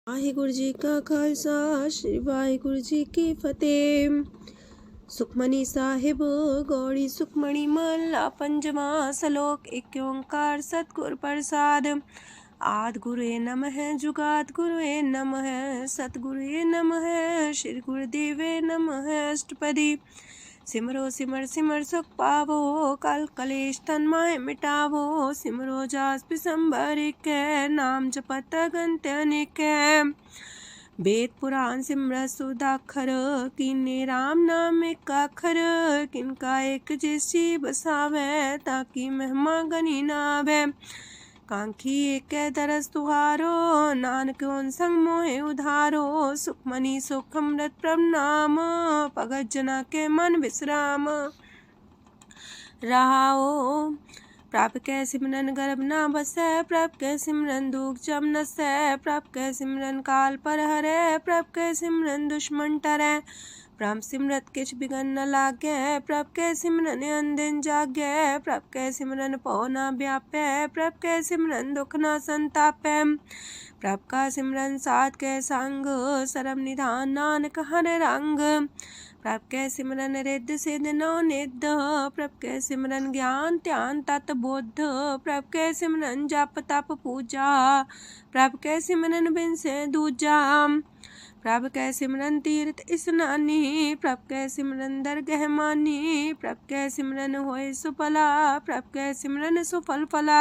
ਵਾਹਿਗੁਰੂ ਜੀ ਕਾ ਖਾਲਸਾ ਸ੍ਰੀ ਵਾਹਿਗੁਰੂ ਜੀ ਕੀ ਫਤਿਹ। ਸੁਖਮਨੀ ਸਾਹਿਬ ਗੌੜੀ ਸੁਖਮਣੀ ਮਹਲਾ ਪੰਜਵਾਂ ਸ਼ਲੋਕ। ਇੱਕ ਓੰਕਾਰ ਸਤਿਗੁਰ ਪ੍ਰਸਾਦ। ਆਦਿ ਗੁਰੁਏ ਨਮః ਜੁਗਾਦ ਗੁਰੁਏ ਨਮঃ ਸਤਿਗੁਰੁਏ ਨਮঃ ਸ੍ਰੀ ਗੁਰਦੇਵੇ ਨਮঃ। ਅਸ਼ਟਪਦੀ। सिमरो सिमर सिमर सुख पावो कल कलेश तन माहे मिटावो। सिमरो जास पिसंबर कै नाम जपत अगंत अनेक। वेद पुराण सिमरत सुदाखर कीने राम नाम एक आखर। किनका एक जैसी बसावे ताकि महिमा गनी नावे। कांखी एक दरस तुहारो नानक उन संग मोहे उधारो। सुखमनी सुख अमृत प्रभ नाम भगत जना के मन विश्राम। रहाओ प्रभ कै सिमरन गर्भ ना बसै। प्रभ कै सिमरन दुख जम नसै। प्रभ कै सिमरन काल पर हरै। प्रभ कै सिमरन दुश्मन टरै। प्रभ सिमरत किछ बिगन न लागै। प्रभ कै सिमरन अनदिन जागै। प्रभ कै सिमरन पौ न व्यापै। प्रभ कै सिमरन दुख न संतापै। प्रभ का सिमरन साध कै संग सरम निधान नानक हर रंग। प्रभ कै सिमरन रिद्ध सिद्ध नौ निध। प्रभ कै सिमरन ज्ञान ध्यान तत बुद्ध। प्रभ कै सिमरन जप तप पूजा। प्रभ कै सिमरन बिन से दूजा। प्रभ कै सिमरन तीर्थ स्नानी। प्रभ कै सिमरन दरगह मानी। प्रभ कै सिमरन होए सुफला। प्रभ कै सिमरन सुफल फला।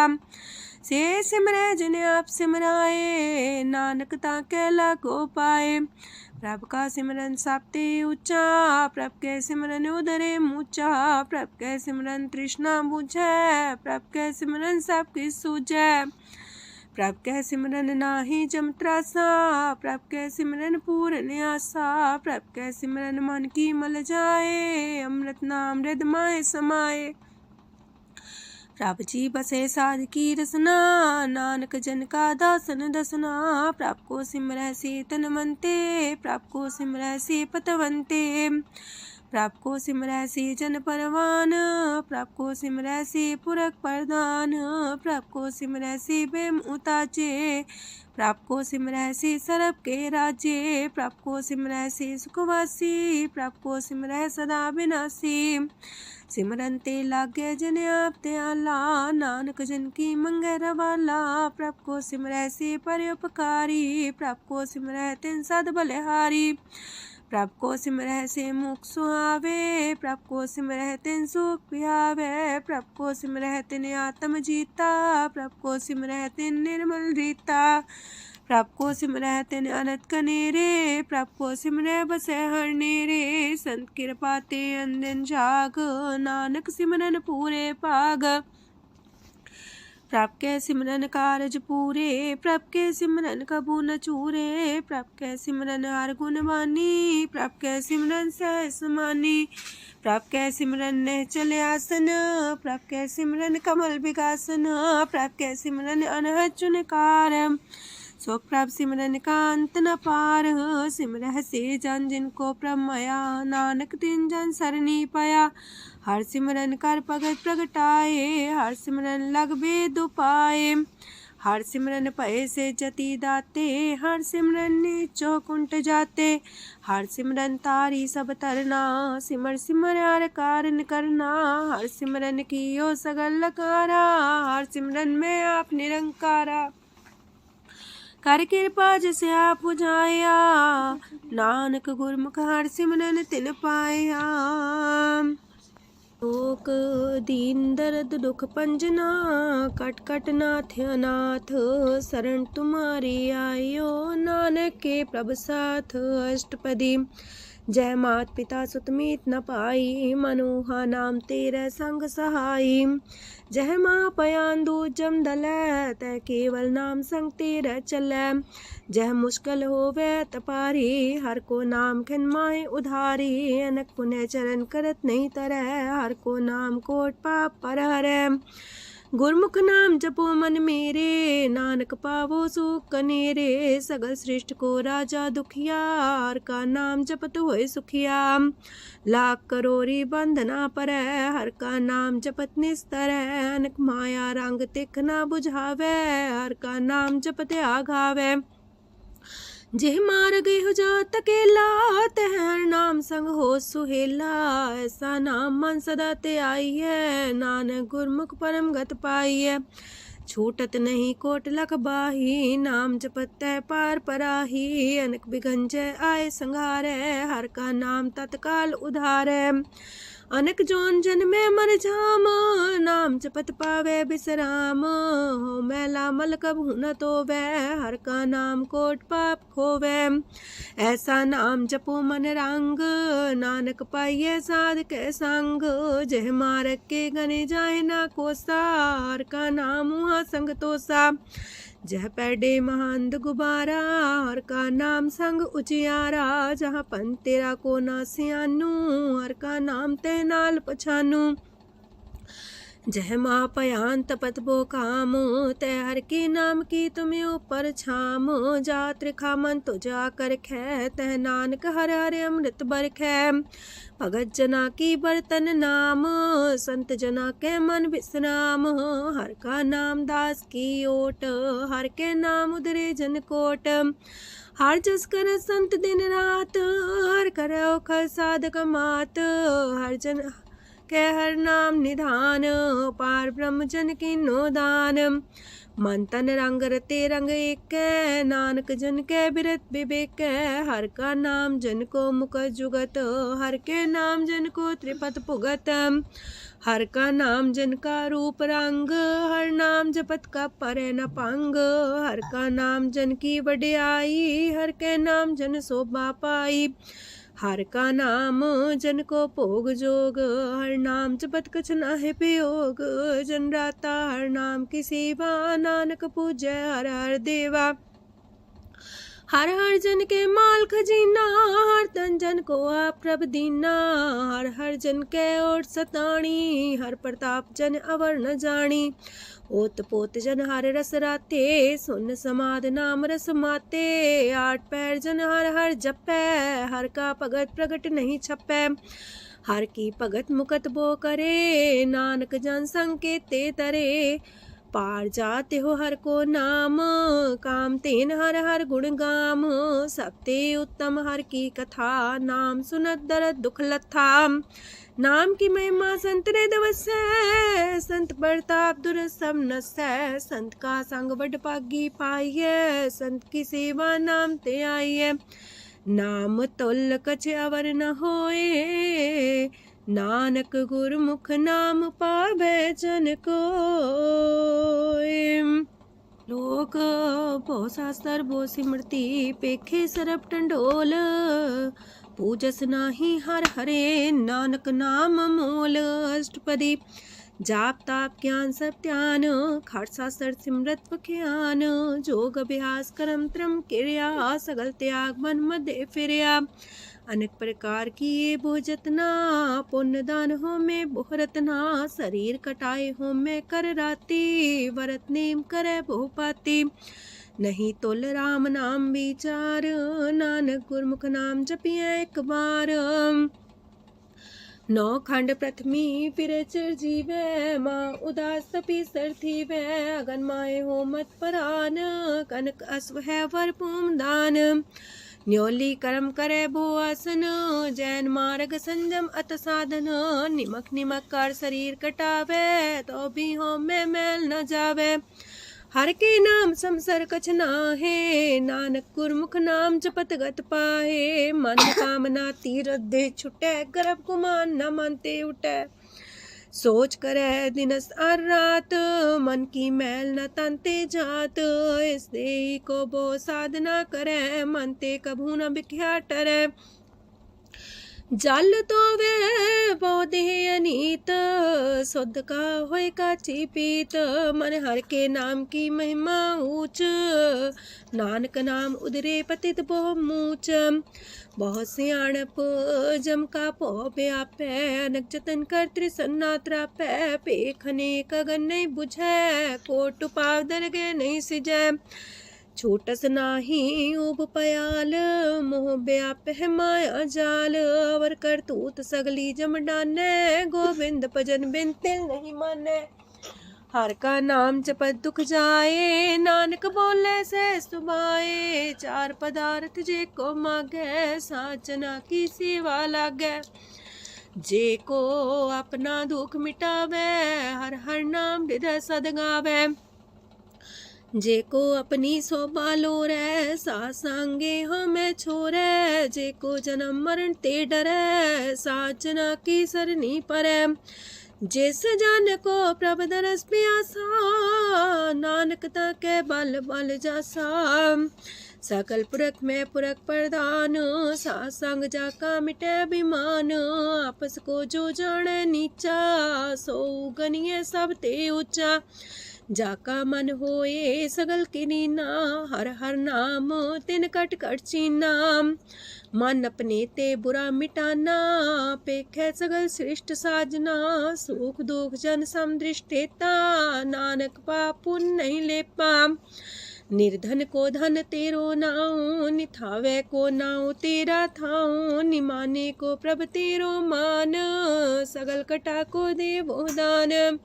से सिमरै जिन आप सिमराए नानक ताके लागो पाए। प्रभ का सिमरन सबते ऊंचा। प्रभ कै सिमरन उदरे मूचा। प्रभ कै सिमरन तृष्णा बुझै। प्रभ कै सिमरन सब किछ सूझै। प्रभ कै सिमरन नाही जम त्रासा। प्रभ कै सिमरन पूर्ण आसा। प्रभ कै सिमरन मन की मल जाए। अमृत नाम हृदय माहे समाए। प्रभ जी बसे साध की रसना। नानक जन का दासन दसना। प्रभ को सिमरै से तनवंते। प्रभ को सिमरै से पतवंते। प्रभ को सिमरै से जन परवान। प्रभ को सिमरै से पुरख प्रधान। प्रभ को सिमरै से बेम उताचे। प्रभ को सिमरै से सरब के राजे। प्रभ को सिमरै से सुखवासी। प्रभ को सिमरै सदा विनाशी। सिमरन ते लागे जन आप दयाला। नानक जन की मंगै रवाला। प्रभ को सिमरै से परोपकारी। प्रभ को सिमरै तिन सद बलिहारी। प्रभ को सिमरै से मुख सुहावे। प्रभ को सिमरै तिन सुख पिहावे। प्रभ को सिमरै तिन आत्म जीता। प्रभ को सिमरै तिन निर्मल रीता। प्रभ को सिमरै तिन अनंत कनेरे। प्रभ को सिमरै बसै हर नेरे। संत कृपा ते अंदिन जाग। नानक सिमरन पूरे भाग। प्रभ कै सिमरन कारज पूरे। प्रभ कै सिमरन कबू न चूरे। प्रभ कै सिमरन हर गुण बानी। प्रभ कै सिमरन सहज समानी। प्रभ कै सिमरन निश्चल आसन। प्रभ कै सिमरन कमल विगासन। प्रभ कै सिमरन अनहद चुनकार। सो प्रभ सिमरन का अंत न पार। सिमरह से जन जिनको प्रभ माया। नानक तिन जन सरनी पाया। हर सिमरन कर भगत प्रगटाए। हर सिमरन लग बेद उपाय। हर सिमरन भय से जति दाते। हर सिमरन नीचो कुंट जाते। हर सिमरन तारी सब तरना। सिमर सिमर हर कारण करना। हर सिमरन कियो सगल लकारा। हर सिमरन में आप निरंकारा। कर कृपा जिसे आप बुझाया। नानक गुरमुख हर सिमरन तिन पाया। लोक दीन दर्द दुख पंजना। कट कट नाथ अनाथ। शरण तुम्हारी आयो। नानक के प्रभ साथ। अष्टपदी। जय मात पिता सुत मीत न पाई। मनोहा नाम तेरे संग सहाई। जय माँ पयान दूज जम दलै। तै केवल नाम संग तेरे चलै। जह मुश्किल होवे तपारी। हर को नाम खिन माहे उधारी। अनक पुण्य चरण करत नहीं तरह। हर को नाम कोट पाप पर हरै। गुरमुख नाम जपो मन मेरे। नानक पावो सुख कनेरे। सगल सृष्टि को राजा दुखिया। हर का नाम जपत होए सुखिया। लाख करोरी बंधना परै। हर का नाम जपत निस्तर। अनक माया रंग तिख ना बुझावे। हर का नाम जपत आघावे। जेह मार गए हो जात अकेला, तह हर नाम संग हो सुहेला। ऐसा नाम मन सदा ते आई है, नानक गुरमुख परम गत पाई है। छूटत नहीं कोट लख बाही, नाम जपत है पार पराही। अनक बिघन जय आए संघारे, हर का नाम तत्काल उधारे। अनक जोन जन में मर जाम, नाम जपत पावे बिसराम। हो मैला मल कबहु न तोवे, हर का नाम कोट पाप खोवे। ऐसा नाम जपो मन रंग, नानक पाइये साध के संग। जह मारक के गने जाए ना कोसा, हर का नाम वहाँ संग तोसा। जह पैडे महांद गुबारा, हर का नाम संग उजियारा। जहाँ पन तेरा को ना सियानू, हर का नाम ते नाल पछानू। जह माँ पयान तपत बो काम, तय हर के नाम की तुम्हें ऊपर छाम। जात रिखा मन तो जा कर खे, तह नानक हर हर अमृत बरखै। भगत जना की बर्तन नाम, संत जना के मन विश्राम। हर का नाम दास की ओट, हर के नाम उधरे जन कोट। हर जस कर संत दिन रात, हर करो खर साधक मात। हर जन के हर नाम निधान, पार ब्रह्म जन की नो दान। मन तन रंग रते रंग एक, नानक जन के बिरत विवेक। हर का नाम जन को मुख जुगत, हर के नाम जन को त्रिपत पुगत। हर का नाम जन का रूप रंग, हर नाम जपत का परे न पंग। हर का नाम जन की वडियाई, हर के नाम जन शोभा पाई। हर का नाम जन को भोग जोग, हर नाम जपत कछ नाहि वियोग। जन राता हर नाम की सेवा, नानक पूजै हर हर देवा। हर हर जन के माल खजीना, हर तन जन को आप प्रभ दीना। हर हर जन के ओट सताणी, हर प्रताप जन अवर न जानी। ओत पोत जन हर रस राते, सुन समाद नाम रस माते। आठ पैर जन हर हर जपै, हर का भगत प्रगट नहीं छपै। हर की भगत मुकत बो करे, नानक जन संकेते तरे। पार जाते हो हर को नाम, काम तेन हर हर गुण गाम। सबते उत्तम हर की कथा, नाम सुनत दरद दुख लथा। नाम की महिमा संत रे दवसै, संत प्रताप दुर सब नसै। संत का संग वड पागी पाइये, संत की सेवा नाम ते आइये। नाम तुल कछ अवर न होए, नानक गुरमुख नाम पावे जन कोय। लोक बहु शास्त्र बहु सिमरती, पेखे सरब टंडोल। पूजस नाही हर हरे, नानक नाम मोल। अष्टपदी जाप ताप ज्ञान सब ध्यान, खट शास्त्र सिमरत बख्यान। जोग अभ्यास करम त्रम क्रिया, सगल त्याग मन मध्य फिरया। अनेक प्रकार की ये बहु जतना, पुण्य दान हो में बहु रतना। शरीर कटाए हो में कर राती, वरत नेम करे बहु पाती। नहीं तुल राम नाम विचार, नानक गुरमुख नाम जपिए एक बार। नौ खंड प्रथमी फिर चिर जीवे, माँ उदास तपी सर थी वे। अगन माए हो मत परान, कनक अश्व है वर पूम दान। न्योली कर्म करे भो आसन, जैन मार्ग संजम अत साधन। निमक निमक कर शरीर कटावे, तो भी हो में मैल न जावे। हर के नाम समसर कछ नाहे, नानक गुरमुख नाम जपत गत पाहे। मन कामना तीरथ दे छुटे, गर्भ गुमान न मानते उठे। सोच करे दिनस और रात, मन की मैल न तनते जात। इस देही को बो साधना करे, मनते कभू न बिख्या टरे। जल तो वे बोधे अनीत, शुद्ध का होय काची पीत। मन हर के नाम की महिमा ऊंच, नानक नाम उदरे पतित बहु मूच। बहुत सियाणप जम का पो व्यापै, अनक जतन कर त्रिसन्ना त्रापै। पेखने कगन नहीं बुझै, कोट पाव दरगे नहीं सिजै। छोटस नाही उब पयाल, मोह व्याप है माया जाल। अवर करतूत सगली जम डाने, गोविंद भजन बिन तिल नहीं माने। हर का नाम जपत दुख जाए, नानक बोले से सुभाए। चार पदार्थ जे को मागे, साजना की सेवा लागे। जे को अपना दुख मिटावे, हर हर नाम हृदय सद गावे। जे को अपनी शोभा लोरे, सासंगे हमें छोरे। जे को जन्म मरण ते डरे, साजना की सरनी परे। जिस जन को प्रभ दरस प्यासा, नानक ताके बल बल जासा। सकल पुरख में पुरख प्रधान, सासंग जाका मिटे अभिमान। आपस को जो जाने नीचा, सो गनिये सब ते ऊंचा। जाका मन होए सगल किनीना, हर हर नाम तिन कट कट चीना। मन अपने ते बुरा मिटाना, पेखे सगल सृष्ट साजना। सुख दुख जन समदृष्टेता, नानक पाप पुण्य नहीं लेपा। निर्धन को धन तेरो नाऊ, निथावे को नाऊ तेरा थाऊ। निमाने को प्रभ तेरो मान, सगल कटा को देवो दान।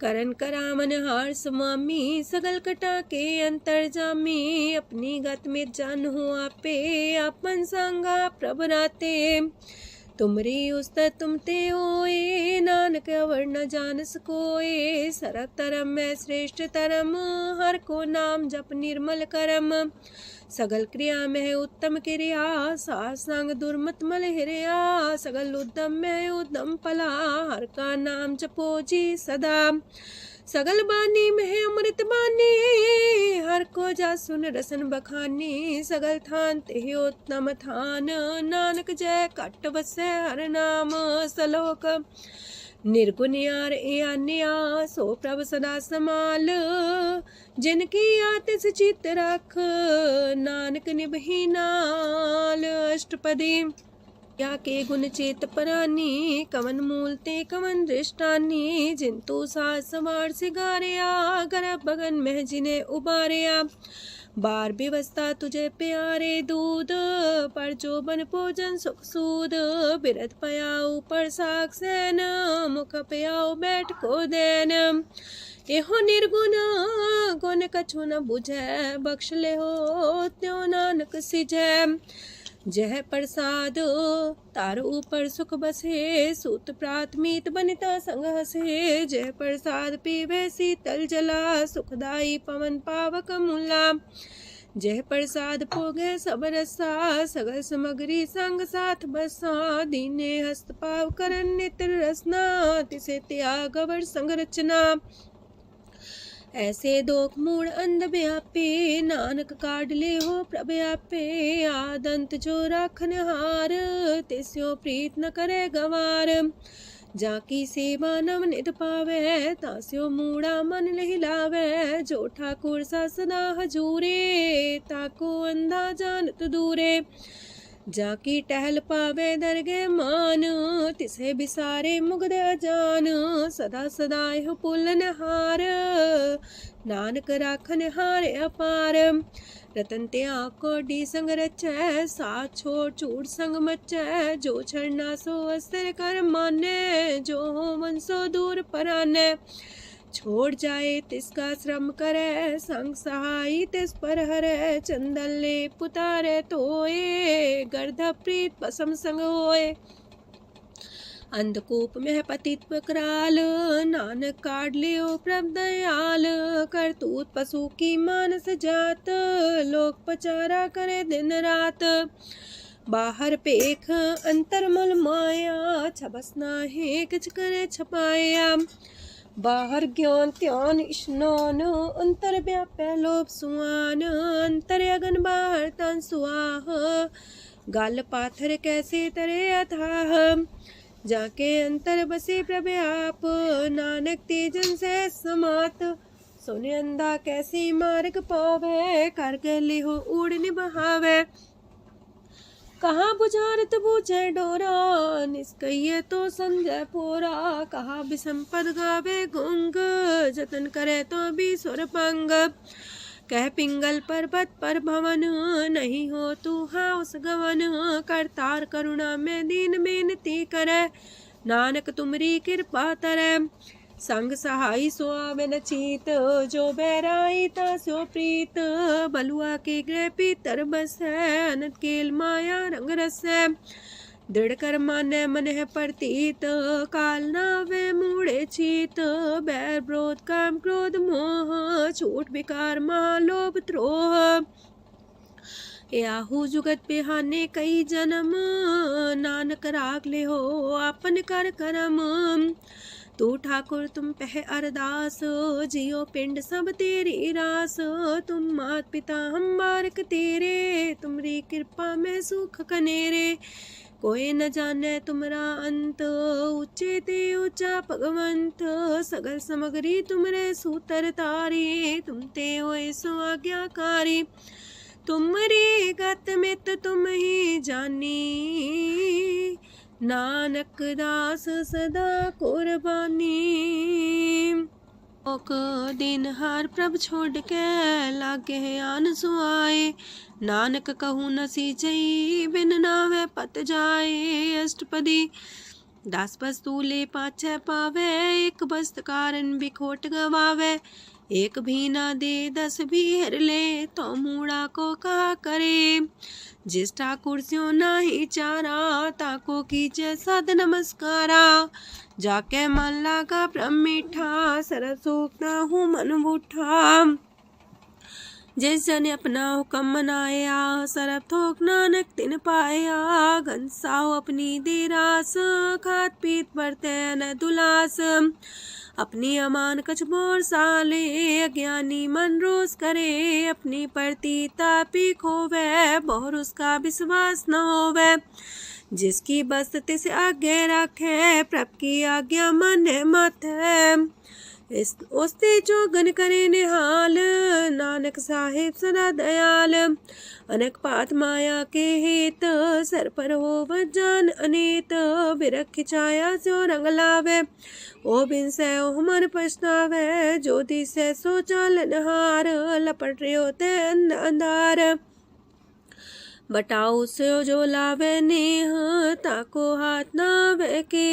करन करामन हार समामी, सगल कटा के अंतर जामी। अपनी गत में जन हो आपे, आपन संगा प्रभ राते। तुमरी उस्ता तुम ते होए, नानक अवर न जान सकोए। सरब तरम में श्रेष्ठ तरम, हर को नाम जप निर्मल करम। सगल क्रिया में उत्तम क्रिया, सासंग दुर्मत मल हिरिया। सगल उद्यम में उद्यम फला, हर का नाम जपो जी सदा। सगल बानी में अमृत बानी, हर को जा सुन रसन बखानी। सगल थान ते उत्तम थान, नानक जय कट बसे हर नाम सलोक। निर्गुण यार अन्या, सो प्रभ सदा समाल। जिनकी आतिस चित रख, नानक निभही नाल। अष्टपदी या के गुण चेत परानी, कवन मूल ते कवन दृष्टानी। जिंतु सास सवार सिगारिया, गर्भ बगन में जिन्हें उबारिया। बार व्यवस्था तुझे प्यारे दूध, पर जो बन भोजन सुख सूद। बिरत पयाऊ पर साग सैन, मुख पयाऊ बैठ को देन। एहो निर्गुण गुण कछु न बुझे, बख्श ले हो त्यों नानक सिझे। जह प्रसाद तार ऊपर सुख बसे, सूत प्रात मीत बनिता संग हसे। जह प्रसाद पीवे शीतल जला, सुखदाई पवन पावक मूला। जह प्रसाद भोगे सब रसा, सगल समग्री संग साथ बसा। दीने हस्त पाव करन नित्र रसना, तिसे त्याग अवर संग रचना। ऐसे दोख मूड अंध व्यापे, नानक काढ़ ले हो प्रभ आपे। आदंत जो राखन हार, तिस्यो प्रीत न करे गवार। जाकी सेवा नव निध पावे, तास्यो मूड़ा मन लहिलावे। जो ठाकुर सा सदा हजूरे, ताको अंधा जानत दूरे। जाकी टहल पावे दरगे मान, तिसे बिसारे मुग्ध अजान। सदा सदा यह पुलन हार, नानक राखन हार अपार। रतन त्याग कोडी संग रचै, साथ छोड़ चूड़ संग मचै। जो छड़ना सो अस्तर कर माने, जो हो मन सो दूर पराने। छोड़ जाए तिसका श्रम करे, संग सहाई तिस पर हरे। चंदन ले पुतारे तोए, गर्ध प्रीत पसम संग होए। अंधकूप में पतित कराल, नानक काढ़ लियो प्रभ दयाल। करतूत पशु की मानस जात, लोक पचारा करे दिन रात। बाहर पेख अंतर मूल माया, छबस नाहे किछ करे छपाया। बाहर ज्ञान त्यान स्नान, अंतर व्यापै लोभ सुआन। अंतर अगन बाहर तन सुआह, गल पाथर कैसे तरे अथाह। जाके अंतर बसे प्रभ आप, नानक तेजन से समात। सोने अंधा कैसे मार्ग पावे, कर गले हो उड़ निबहावे। कहाँ बुझारत बूझे डोरा, निष्कइये तो संजय पोरा। कहा विसंपद गावे गुंग, जतन करे तो भी सुर पंग। कह पिंगल पर्वत पर भवन, नहीं हो तू हाउस गवन। करतार करुणा में दीन बेनती करे, नानक तुमरी कृपा तरੈ। संग सहाई सो आवे न चीत, जो बैराई तास्यो प्रीत। बलुआ के गृह पीतर बसै, अनंत केल माया रंग रसै। दृढ़ कर मानै मन है प्रतीत, काल नावे मूढ़े चीत। बैर विरोध काम क्रोध मोह, छूट विकार महालोभ द्रोह। याहू जुगत बिहाने कई जन्म, नानक राख ले हो आपन कर करम। तू ठाकुर तुम पह अरदास, जियो पिंड सब तेरी रास। तुम मात पिता हम बारक तेरे, तुमरी कृपा में सुख कनेरे। कोई न जाने तुमरा अंत, ऊंचे ते ऊंचा भगवंत। सगल समगरी तुमरे सूतर तारी, तुम ते होए सो आज्ञाकारी। तुमरी गत मित तुम ही जानी, नानक दास सदा कुर्बानी। ओक दिन हार प्रभ छोड़ के, लागे आन सुआए। नानक कहूँ न सीचई, बिन नावे पत जाए। अष्टपदी दास बस्तु ले पाछे पावे, एक बस्त कारण बिखोट गवावे। एक भी ना दे दस भी हर ले, तो मूड़ा को कहा करे। जिस ठाकुर स्यो नाही चारा, ताको कीजे सद नमस्कारा। जाके मन लागा ब्रह्म मीठा, सरस सूखना हूँ मन बूठा। जिस जन अपना हुक्म मनाया, सरब थोक नानक तिन पाया। घनसाओ अपनी दे रास, खात पीत बरते न दुलास। अपनी अमान कछ बोर साले, अज्ञानी मन रोस करे। अपनी परती तापी खोवे, बहुर उसका विश्वास न होवे। जिसकी बस तिस आगे रखे, प्रभ की आज्ञा माने माथे। उसते जो गन करे निहाल, नानक साहिब सदा दयाल। अनेक पात माया के हेत, सर पर हो जान अनेत। बिरख छाया सो रंग लावे, ओ बिन से ओ मन पछतावे। जो दिसे सो चालन हार, लपट रहो ते अंधार। बटाऊ से जो लावे नेह, ताको हाथ नावे के।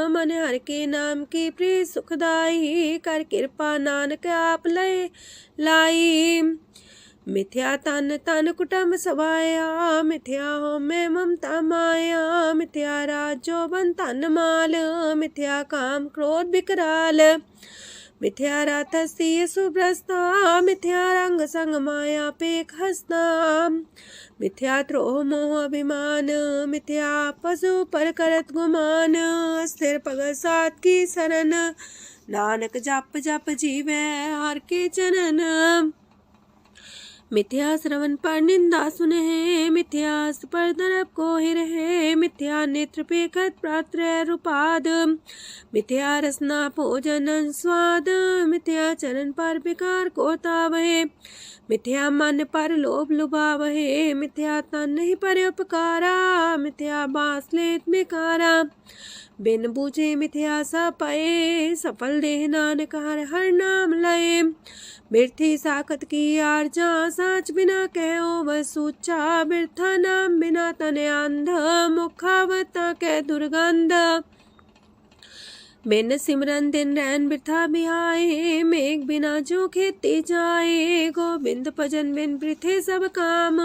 मन हर के नाम की प्रिय सुखदाई, कर कृपा नानक आप लय लाई। मिथ्या तन तन कुटुंब सवाया, मिथ्या हो में ममता माया। मिथ्या राजो बन तन माल, मिथ्या काम क्रोध विकराल। मिथ्या रातसी सुभ्रस्ता, मिथ्या रंग संग माया पेख हस्ता। मिथ्या द्रोह मोह अभिमान, मिथ्या पशु पर करत गुमान। स्थिर पग सात की शरण, नानक जप जप जीवे हर के चरण। मिथ्या श्रवण पर निंदा सुने, मिथ्या पर दरब को ही रहे। मिथ्या नेत्र पेखत पात्र रूपाद, मिथ्या रसना भोजन स्वाद। मिथ्या चरण पर विकार को तावहे, मिथ्या मन पर लोभ लुभावहे। मिथ्या तन नहीं पर उपकारा, मिथ्या बास लेत मिकारा। बिन बूझे मिथ्या सा पाए, सफल देह नानक हर हर नाम लय। बिरथी साखत की आरजा, साच बिना कहो वह सूचा। बिरथा नाम बिना तने अंध, मुखावता के दुर्गंध। बिन सिमरन दिन रैन बिरथा बिहाए, मेघ बिना जो खेती जाए। गोविंद भजन बिन वृथे सब काम,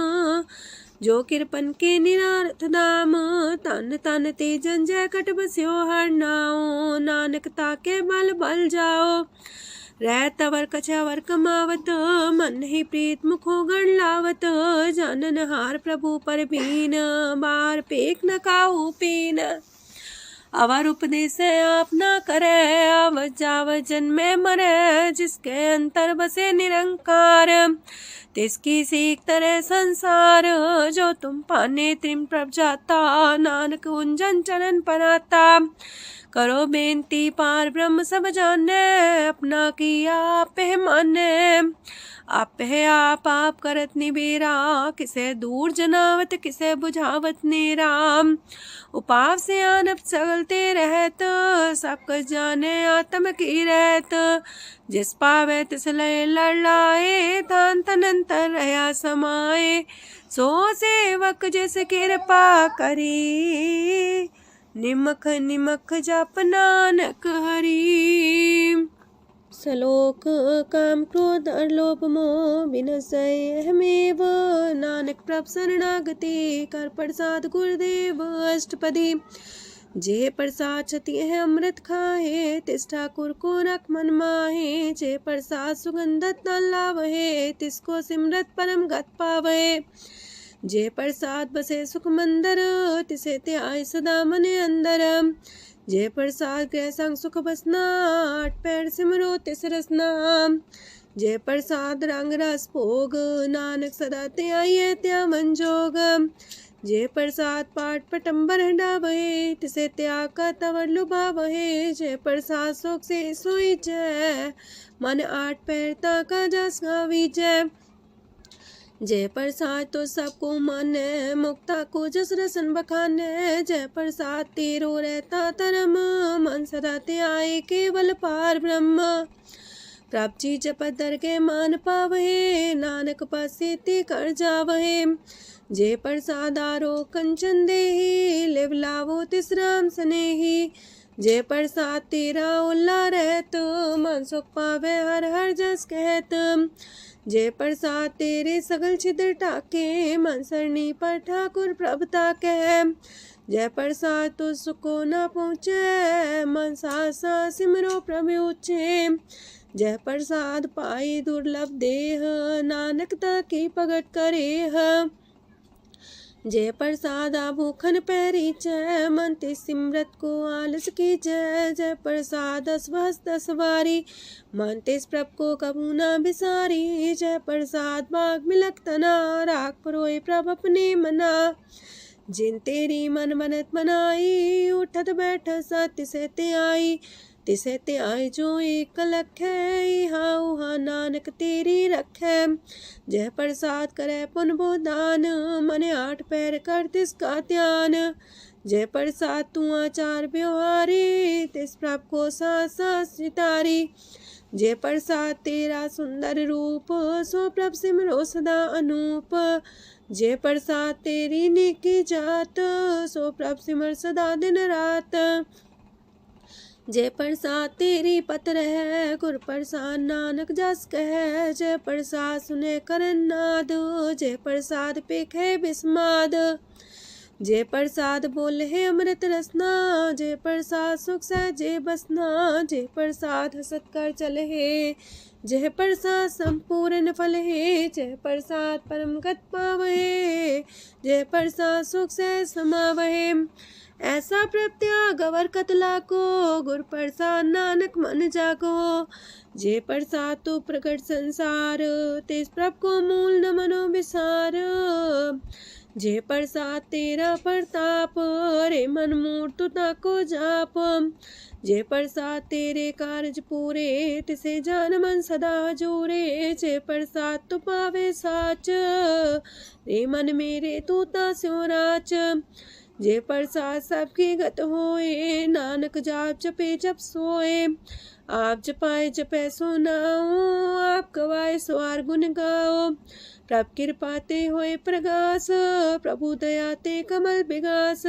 जो किरपन के निरारथ दाम। तन तन ते जंजय कट बस्यो हर नाओ, नानक ताके बल बल जाओ। रह तवर कछावर कमावत, मन ही प्रीत मुखो गण लावत। जानन हार प्रभु पर बीन, बार पेख न काहू पीन। अवर उपदेश आप न करे, अव जाव जन्मे मरे। जिसके अंतर बसे निरंकार, तिसकी सीख तरह संसार। जो तुम पाने त्रिम प्रभ जाता, नानक उंजन चरण पराता। करो बेनती पार ब्रह्म सब जाने, अपना किया आप माने। आप है आप करत निबेरा, किसे दूर जनावत किसे बुझावत नेरा। उपाव से आनप चलते रहत, सब कुछ जाने आत्म की रहत। जिस पावे तिस लय लड़ाए, तान तनंतर रहा समाए। सो सेवक जिस कृपा करी, निमख निमख जप नानक हरि। सलोक काम क्रोध और लोभ मोह बिनसै अहमेव, नानक प्रभ शरणागति कर प्रसाद गुरुदेव अष्टपदी। जे प्रसाद छति है अमृत खाहे, तिस ठाकुर को रख मन माहे। जे प्रसाद सुगंधत न लावहे, तिसको सिमरत परम गत पावहे। जे प्रसाद बसे सुख मंदर, तिसे त्याय सदा मन अंदर। जे प्रसाद गृह संग सुख बसना, आठ पैर सिमरो तिस रसना। जे प्रसाद रंग रस भोग, नानक सदा त्याये त्या मन जोग। जे प्रसाद पाठ पटम्बर डावहे, तिसे त्याग का तवर लुभावहे। जे प्रसाद शोक से सोई जय, मन आठ पैर ताका जस गावी जय। जय प्रसाद तो सबको माने, मुक्ता को जस रसन बखाने। जय प्रसाद तेरो रहता धर्म, मन सदा त्याए केवल पार ब्रह्म। प्रभ जी जपत दर के मान पावहे, नानक पसेति कर जावहे। जे प्रसाद आरो कंचन देही, लिव लावो तिस राम सनेही। जे प्रसाद तेरा उल्ला रहत, मन सुख पावे हर हर जस कहत। जे प्रसाद तेरे सगल छिद्र टाके, मन सरनी पर ठाकुर प्रभ ताके। जय प्रसाद तो सुको न पहुँचे, मन सा सिमरो प्रभु ऊँचे। जय प्रसाद पाई दुर्लभ देह, नानक ताकी प्रगट करेह। जय प्रसाद आभूखन पैरी जय, मन ते सिमरत को आलस की जय। जय प्रसाद अस्वस्थ सवारी, मन तेस प्रभ को कबू न बिसारी। जय प्रसाद बाग मिलक तना, राख परोए प्रभ अपने मना। जिन तेरी मन मनत मनाई, उठत बैठत सत्य से त्याई। तिसे त्याई जो एक लख है, इहा उहा नानक तेरी रखै। जय प्रसाद करे पुन बोदान, मन आठ पैर कर तिसका ध्यान। जय प्रसाद तू आचार व्यवहारी, तिस प्रभ को सास सितारी। जय प्रसाद तेरा सुंदर रूप, सो प्रभ सिमरो सदा अनूप। जय प्रसाद तेरी नेकी जात, सो प्रभ सिमर सदा दिन रात। जय प्रसाद तेरी पत्र है, गुर प्रसाद नानक जस कह। जय प्रसाद सुने करन नाद, जय प्रसाद पेखे बिस्माद। जय प्रसाद बोले है अमृत रसना, जय प्रसाद सुख सहजे बसना। जय प्रसाद हसत कर चले है, जय प्रसाद संपूर्ण फल है। जय प्रसाद परम गत पावहे, जय प्रसाद सुख सह समावहे। ऐसा प्रत्याग अवर कतला को, गुर प्रसाद नानक मन जागो। जय प्रसाद तो प्रकट संसार, तेज प्रभ को मूल न मनो विसार। जय प्रसाद तेरा प्रताप, रे मन मूर्त ताको जाप। जय प्रसाद तेरे कारज पूरे, तिसे जान मन सदा जोरे। जय प्रसाद तू पावे साच, रे मन मेरे तू तास्यो राच। जय प्रसाद सबकी गत होए, नानक जाप जपे जप सोए। आप जपाए जपे सो नाओ, आप गवाए सो आर गुण गाओ। प्रभ कृपा ते होए प्रगास, प्रभु दया ते कमल विगास।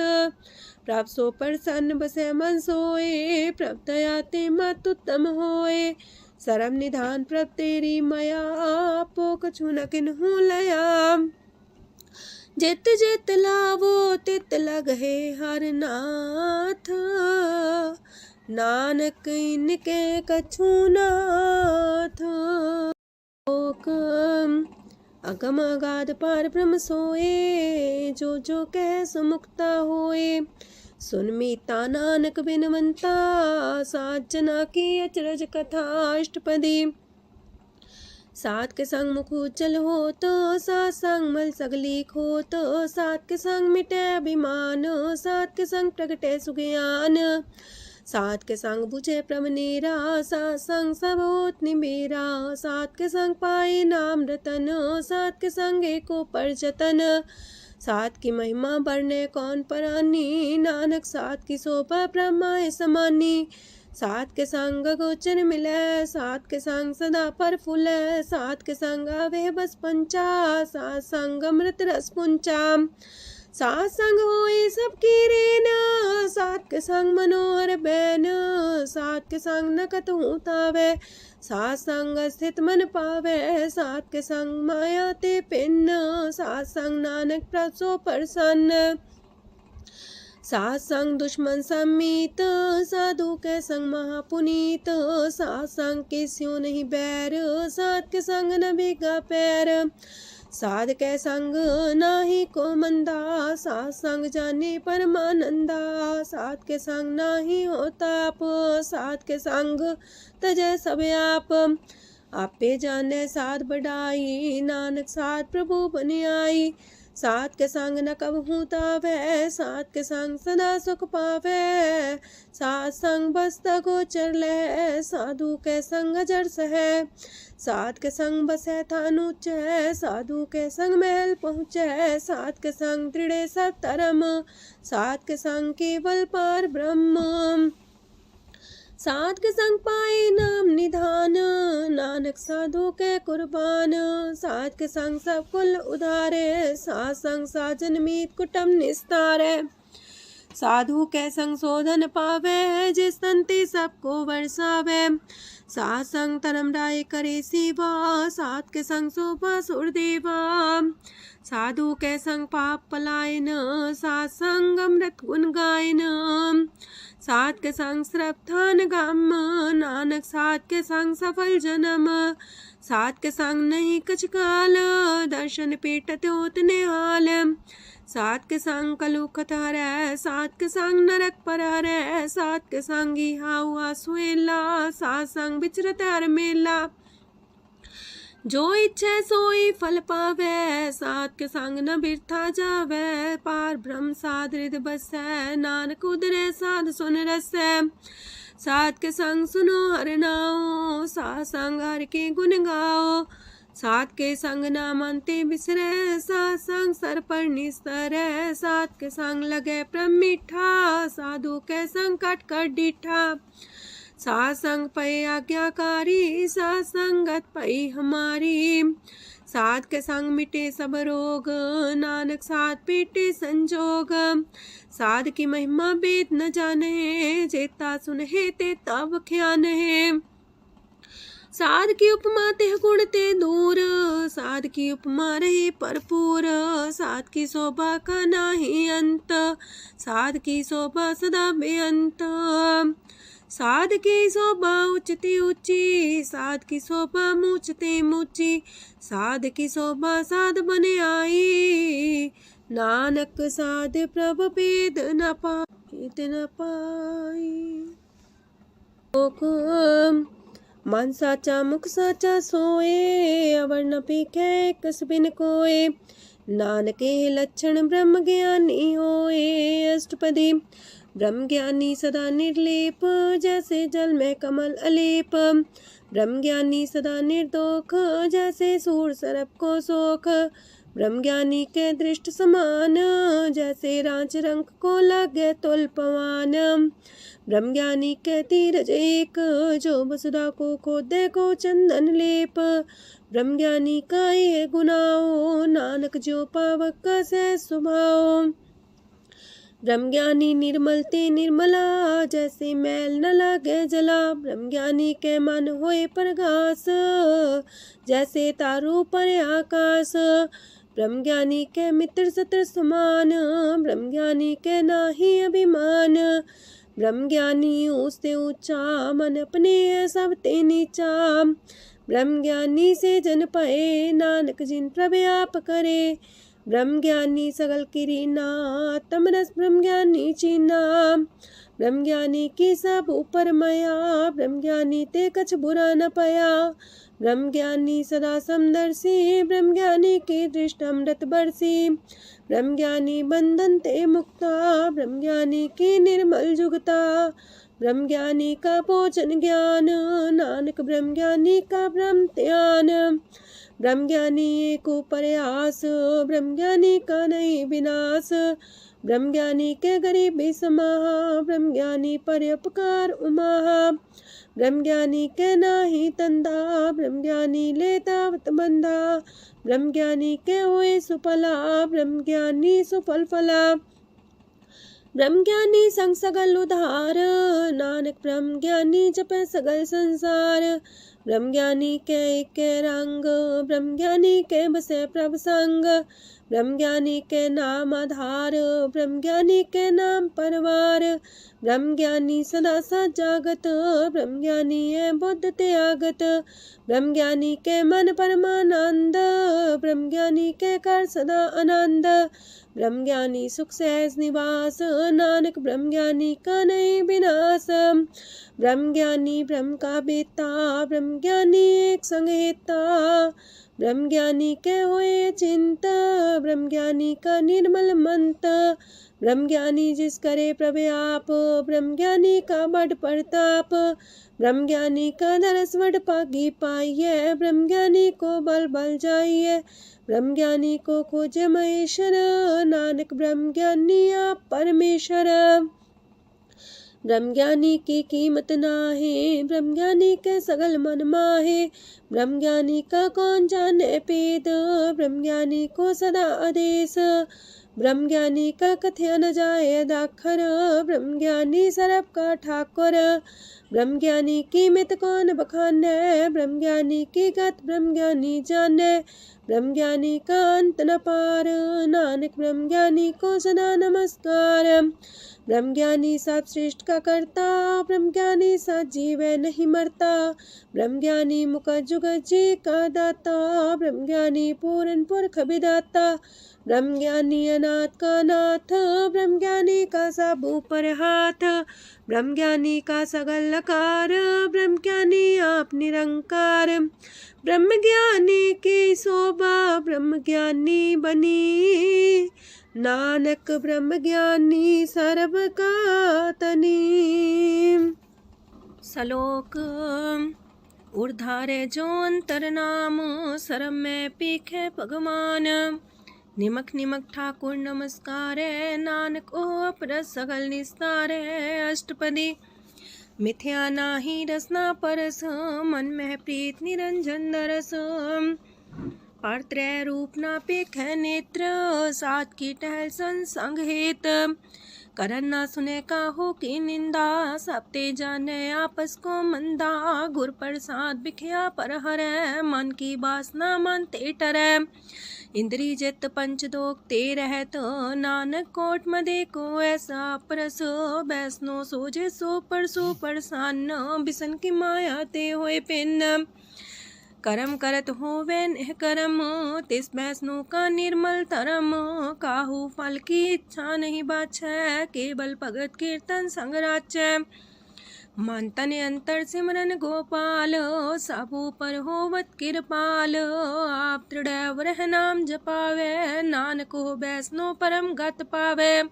प्रभ सो प्रसन्न बसे मन सोए, प्रभ दया ते मत उत्तम होए। सरम निधान प्रभ तेरी मया, आपो कछु न किन्हु लया। जित जित लावो तित लगहे हर नाथ, नानक इनके कछु नाथ। अगम अगाध पार ब्रह्म सोए, जो जो कह सो मुक्ता होए। सुन मीता नानक बिनवंता, सात जना की अचरज कथा अष्टपदी। सात के संग मुख उज्जल हो तो, सात संग मल सगलीक हो तो। सात के संग मिटे अभिमान, सात के संग प्रगटे सुज्ञान। सात के संग बुझे प्रमनेरा, सात संग सब होत निमेरा। सात के संग पाए नाम रतन, सात के संग एको पर जतन। सात की महिमा बरने कौन परानी, नानक सात की शोभा ब्रह्मा समानी। सात के संग गोचर मिले, सात के संग सदा पर फूले। सात के संग आवे बस पंचा, सात संग अमृत रस पुंचा। सात संग होए सबकी रेन, सात के संग मनोहर बैन, सात के संग न कतहु तावै, सात संग स्थित मन पावै, सात के संग माया ते पिन्न, सात संग नानक प्रसो प्रसन्न। सात संग दुश्मन समीत, साधु के संग महापुनीत, सात संग किस्यों नहीं बैर, सात के संग न भीगा पैर, साध के संग नाही को मंदा, सात संग जाने परमानंदा, सात के संग नाही हो ताप, सात के संग तजै सब आप, आपे जाने साध बढ़ाई, नानक साध प्रभु बन आई, सात के संग न कबहू तावै, सात के संग सदा सुख पावै, सात संग बसता गोचर लहै, साधु के संग अजर सहै, सात के संग बसै थान ऊंचै, साधु के संग महल पहुँचै, सात के संग दृढ़ सब धर्म, सात के संग केवल पार ब्रह्म, सात के संग पाए नाम निधान, नानक साधु के कुर्बान, सात के संग सब कुल उधारे, सात संग साजन मीत कुटुम निस्तारे, साधु के संग शोधन पावे, जिस संति सबको वर्षावे, सात संग धर्म राय करे सेवा, सात के संग शोभा सुरदेवा, साधु के संग पाप पलायन, सात संग अमृत गुण गायन, सात के संग श्रद्धान गम, नानक सात के संग सफल जन्म, सात के संग नहीं कछ काल, दर्शन पीटत होत निहाल, सात के संग कलुखत हरै, सात के संग नरक पर हरै, सात के संग इहा हुआ सुहेला, सात संग विचरत हर मेला, जो इच्छै सोई फल पावै, सात के संग न बिरथा जावै, पार ब्रह्म साध हृदय बसै, नानक उदरै साध सुन रसै, सात के संग सुनो हर नाओ, सात संग हर के गुण गाओ, सात के संग ना मानते बिसरै, सात संग सर पर निस्तरै, सात के संग लगे प्रेम मीठा, साधु के संग कट कर डीठा, सात संग पै आज्ञाकारी, सात संगत पै हमारी, सात के संग मिटे सब रोग, नानक सात पीटे संजोग, साध की महिमा वेद न जाने, जेता सुनहे ते तब ख्यान है, साध की उपमा ते गुण ते दूर, साध की उपमा रही भरपूर, साध की शोभा का नाही अंत, साध की शोभा सदा बेअंत, साध की शोभा उच्चते ऊंची, साध की शोभा मूचते मूची, साध की शोभा साध बने आई, नानक साध प्रभ भेद न पाई। मन साचा मुख साचा सोए, अवर न पीखे कस बिन कोए, नानके लक्षण ब्रह्म ज्ञानी होए, अष्टपदी ब्रह्म ज्ञानी सदा निर्लेप, जैसे जल में कमल अलेप, ब्रह्म ज्ञानी सदा निर्दोख, जैसे सूर सरप को सोख, ब्रह्म ज्ञानी के दृष्ट समान, जैसे रांच रंग को लगे तुल पवान, ब्रह्म ज्ञानी के तीरज एक, जो वसुधा को खोदे को चंदन लेप, ब्रह्म ज्ञानी का ये गुनाओ, नानक जो पावक का सह स्वभाव, ब्रह्म ज्ञानी निर्मल ते निर्मला, जैसे मैल न लागे जला, ब्रह्म ज्ञानी के मन होए प्रगास, जैसे तारों पर आकाश, ब्रह्म ज्ञानी के मित्र सत्र समान, ब्रह्म ज्ञानी के नाही अभिमान, ब्रह्म ज्ञानी ऊंचते ऊंचा, मन अपने सब ते नीचा, ब्रह्म ज्ञानी से जन पाए, नानक जिन प्रव्याप करे, ब्रह्म ज्ञानी सगल किरीना, तमरस ब्रह्म ज्ञानी चीना, ब्रह्म ज्ञानी की सब ऊपर माया, ब्रह्म ज्ञानी ते कछ बुरा न पाया, ब्रह्म ज्ञानी सदा समदर्शी, ब्रह्म ज्ञानी की दृष्टि अमृत बरसी, ब्रह्म ज्ञानी बंधन ते मुक्ता, ब्रह्म ज्ञानी की निर्मल जुगता, ब्रह्म ज्ञानी का भोजन ज्ञान, नानक ब्रह्म ज्ञानी का ब्रह्म ध्यान, ब्रह्म ज्ञानी एक प्रयास, ब्रह्म ज्ञानी का नहीं विनाश, ब्रह्म ज्ञानी के गरीबी समाहा, ब्रह्म ज्ञानी पर उपकार उमाहा, ब्रह्म ज्ञानी के नाही तंदा, ब्रह्म ज्ञानी लेतावत बंधा। ब्रह्म ज्ञानी के हुए सुफला, ब्रह्म ज्ञानी सुफल फला। ब्रह्म ज्ञानी संग सगल उधार, नानक ब्रह्म ज्ञानी जपे सगल संसार। ब्रह्म ज्ञानी के रंग, ब्रह्म ज्ञानी के बसे प्रभ संग। ब्रह्म ज्ञानी के नाम आधार, ब्रह्म ज्ञानी के नाम परवार। ब्रह्म ज्ञानी सदा सजागत, ब्रह्म ज्ञानी है बुद्ध त्यागत। ब्रह्म ज्ञानी के मन परमानंद, ब्रह्म ज्ञानी के कर सदा आनंद। ब्रह्म ज्ञानी सुख सहज निवास, नानक ब्रह्म ज्ञानी का नहीं विनाश। ब्रह्म ज्ञानी ब्रह्म का बेता, ब्रह्म ज्ञानी एक संग हेता। ब्रह्म ज्ञानी के हुए चिंत, ब्रह्म ज्ञानी का निर्मल मंत। ब्रह्म ज्ञानी जिस करे प्रभु, ब्रह्म ज्ञानी का बड़ प्रताप। ब्रह्म ज्ञानी का दरस वड पागी पाइये, ब्रह्म ज्ञानी को बल बल जाइए। ब्रह्म ज्ञानी को खोजे महेश्वर, नानक ब्रह्म ज्ञानी आप परमेश्वर। ब्रह्म ज्ञानी की कीमत नाहे, ब्रह्म ज्ञानी के सगल मन माहे। ब्रह्म ज्ञानी का कौन जाने पेद, ब्रह्म ज्ञानी को सदा आदेश। ब्रह्म ज्ञानी का कथ्य न जाए दाखर, ब्रह्म ज्ञानी सरब का ठाकुर। ब्रह्म ज्ञानी की मित कौन बखाने, ब्रह्म ज्ञानी की गत ब्रह्म ज्ञानी जाने। ब्रह्म ज्ञानी का अंत न पार, नानक ब्रह्म ज्ञानी को सदा नमस्कार। ब्रह्म ज्ञानी सब सृष्ट का करता, ब्रह्म ज्ञानी सत जीव नहीं मरता। ब्रह्म ज्ञानी मुख जुग जी का दाता, ब्रह्म ज्ञानी पूरन पुरख विदाता। ब्रह्म ज्ञानी अनाथ का नाथ, ब्रह्म ज्ञानी का सब ऊपर हाथ। ब्रह्म ज्ञानी का सगल लकार, ब्रह्म ज्ञानी आप निरंकार। ब्रह्म ज्ञानी की शोभा, ब्रह्म ज्ञानी बनी। नानक ब्रह्म ज्ञानी सर्व का तनी। श्लोक ऊर्धारे जो अंतर नाम, सरम में पीखे भगवान। निमक निमक ठाकुर नमस्कार, नानक ओ अपर सगल निस्तार। अष्टपदी मिथ्या नाही रसना परस, मन में प्रीत निरंजन दरस। परत्रय रूप ना पेख नेत्र, सात की टहल संसंग हेत। करन ना सुने काहू की निंदा, सब ते जाने आपस को मंदा। गुर प्रसाद बिखया पर हरै, मन की बासना मन ते टरै। इंद्री जित पंच दोग ते रहत, नानक कोट मदे को ऐसा परस। बैसनो सोजे सो परसान, बिसन की माया ते होए पिन। करम करत होवे नेह करम, तिस बैसनो का निर्मल तरम। काहू फल की इच्छा नहीं बाछै, केवल भगत कीर्तन संग राचै। मन तन अंतर सिमरन गोपाल, सब ऊपर होवत कृपाल। आप दृढ़ रह नाम जपावे, नानक हो बैसनो परम गत पावे।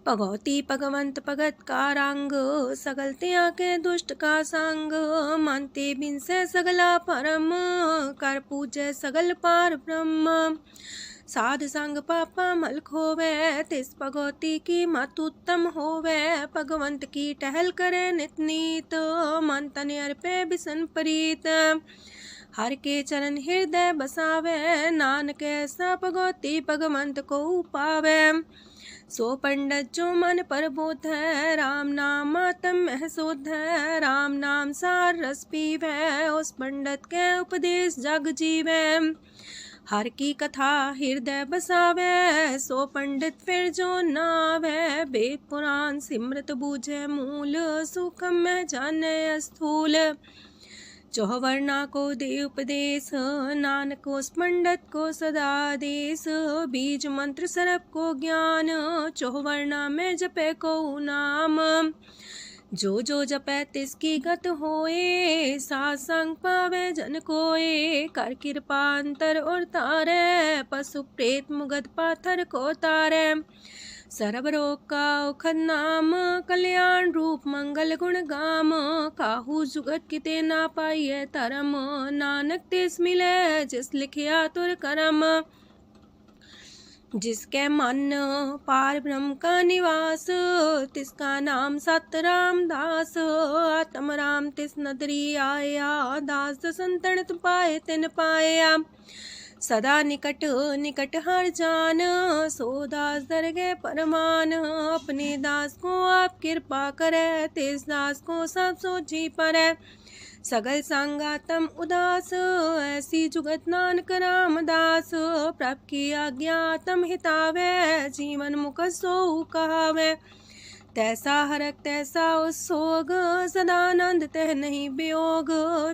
भगवती भगवंत भगत का रंग, सगल त्याग के दुष्ट का संग। मानते बिन से सगला परम, कर पूजे सगल पार ब्रह्म। साध संग पापा मल खोवे, तिस भगवती की मत उत्तम होवे। भगवंत की टहल करे नित नीत, मन तन अर्पे बिसन प्रीत। हर के चरण हृदय बसावे, नानक ऐसा भगवती भगवंत को पावे। सो पंडित जो मन पर बोध है, राम नाम आत्म में शोध है। राम नाम सार रस पीवे, उस पंडित के उपदेश जग जीवे। हर की कथा हृदय बसावे, सो पंडित फिर जो नावे। वेद पुराण सिमरत बूझे मूल, सुखम में जाने स्थूल। चौवर्णा को दे उपदेश, नानक उस पंडित को सदा देश। बीज मंत्र सरप को ज्ञान, चौवर्णा में जपे को नाम। जो जपे तिसकी गत होए, सात संग पावे जन कोए। कर कृपा अंतर और तारे, पशु प्रेत मुगद पाथर को तारे। सर्व रोग का औखद नाम, कल्याण रूप मंगल गुण गाम। काहू जुगत किते ना पाइये तरम, नानक तिस मिले जिस लिखिया तुर करम। जिसके मन पार ब्रह्म का निवास, तिसका नाम सत रामदास। आत्म राम तिस नदरी आया, दास संतन पाए तिन पाया। सदा निकट निकट हर जान, सो दास दरगे परमान। अपने दास को आप कृपा करे, तिस दास को सब सोची परै। सगल संगातम उदास, ऐसी जुगत नानक रामदास। प्रभ की आज्ञा तम हितावे, जीवन मुख सो कहावे। तैसा हरक तैसा उत्सोग, सदानंद तह नहीं वियोग।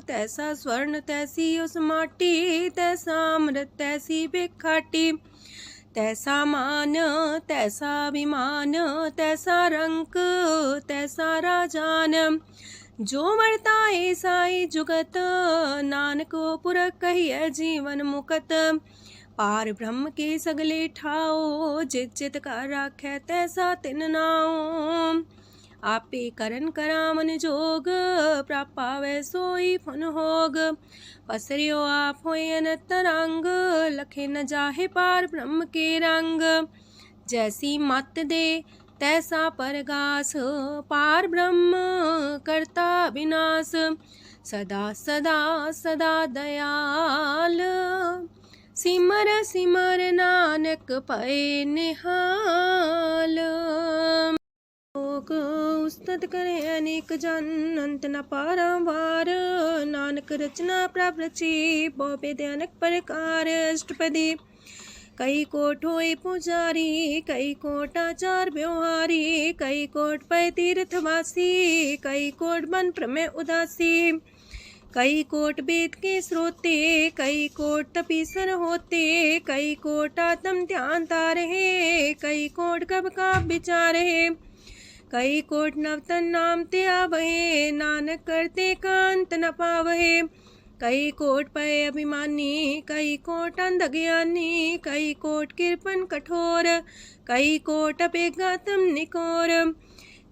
तैसा स्वर्ण तैसी उस माटी, तैसा अमृत तैसी भिखाटी। तैसा मान तैसा अभिमान, तैसा रंक तैसा राजान। जो वर्ताए साई जुगत, नानक पुरख कहिए जीवन मुकत। पार ब्रह्म के सगले ठाओ, जित जित कर राखै तैसा तिन नाओ। आपे करन करामन जोग, प्रापावे सोई फन होग। पसरियो आप होय अनंत रंग, लखे न जाहे पार ब्रह्म के रंग। जैसी मत दे तैसा परगास, पार ब्रह्म करता विनाश। सदा सदा सदा दयाल, सिमर सिमर नानक पए निहाल। उस्तत करे अनेक जन, अंत न पारावार। नानक रचना प्रभ रची, बहु अनेक प्रकार। अष्टपदी कई कोट होए पुजारी, कई कोट आचार व्यवहारी। कई कोट पै तीर्थवासी, कई कोट बन प्रमेय उदासी। कई कोट वेद के स्रोते, कई कोट तपीसर होते। कई कोट आत्म ध्यान तारहे, कई कोट कब का विचार है। कई कोट नवतन नाम ते आवहे, नानक करते कांत न पावहे। कई कोट पय अभिमानी, कई कोट अंधज्ञानी। कई कोट कृपन कठोर, कई कोट अपेगातम निकोर।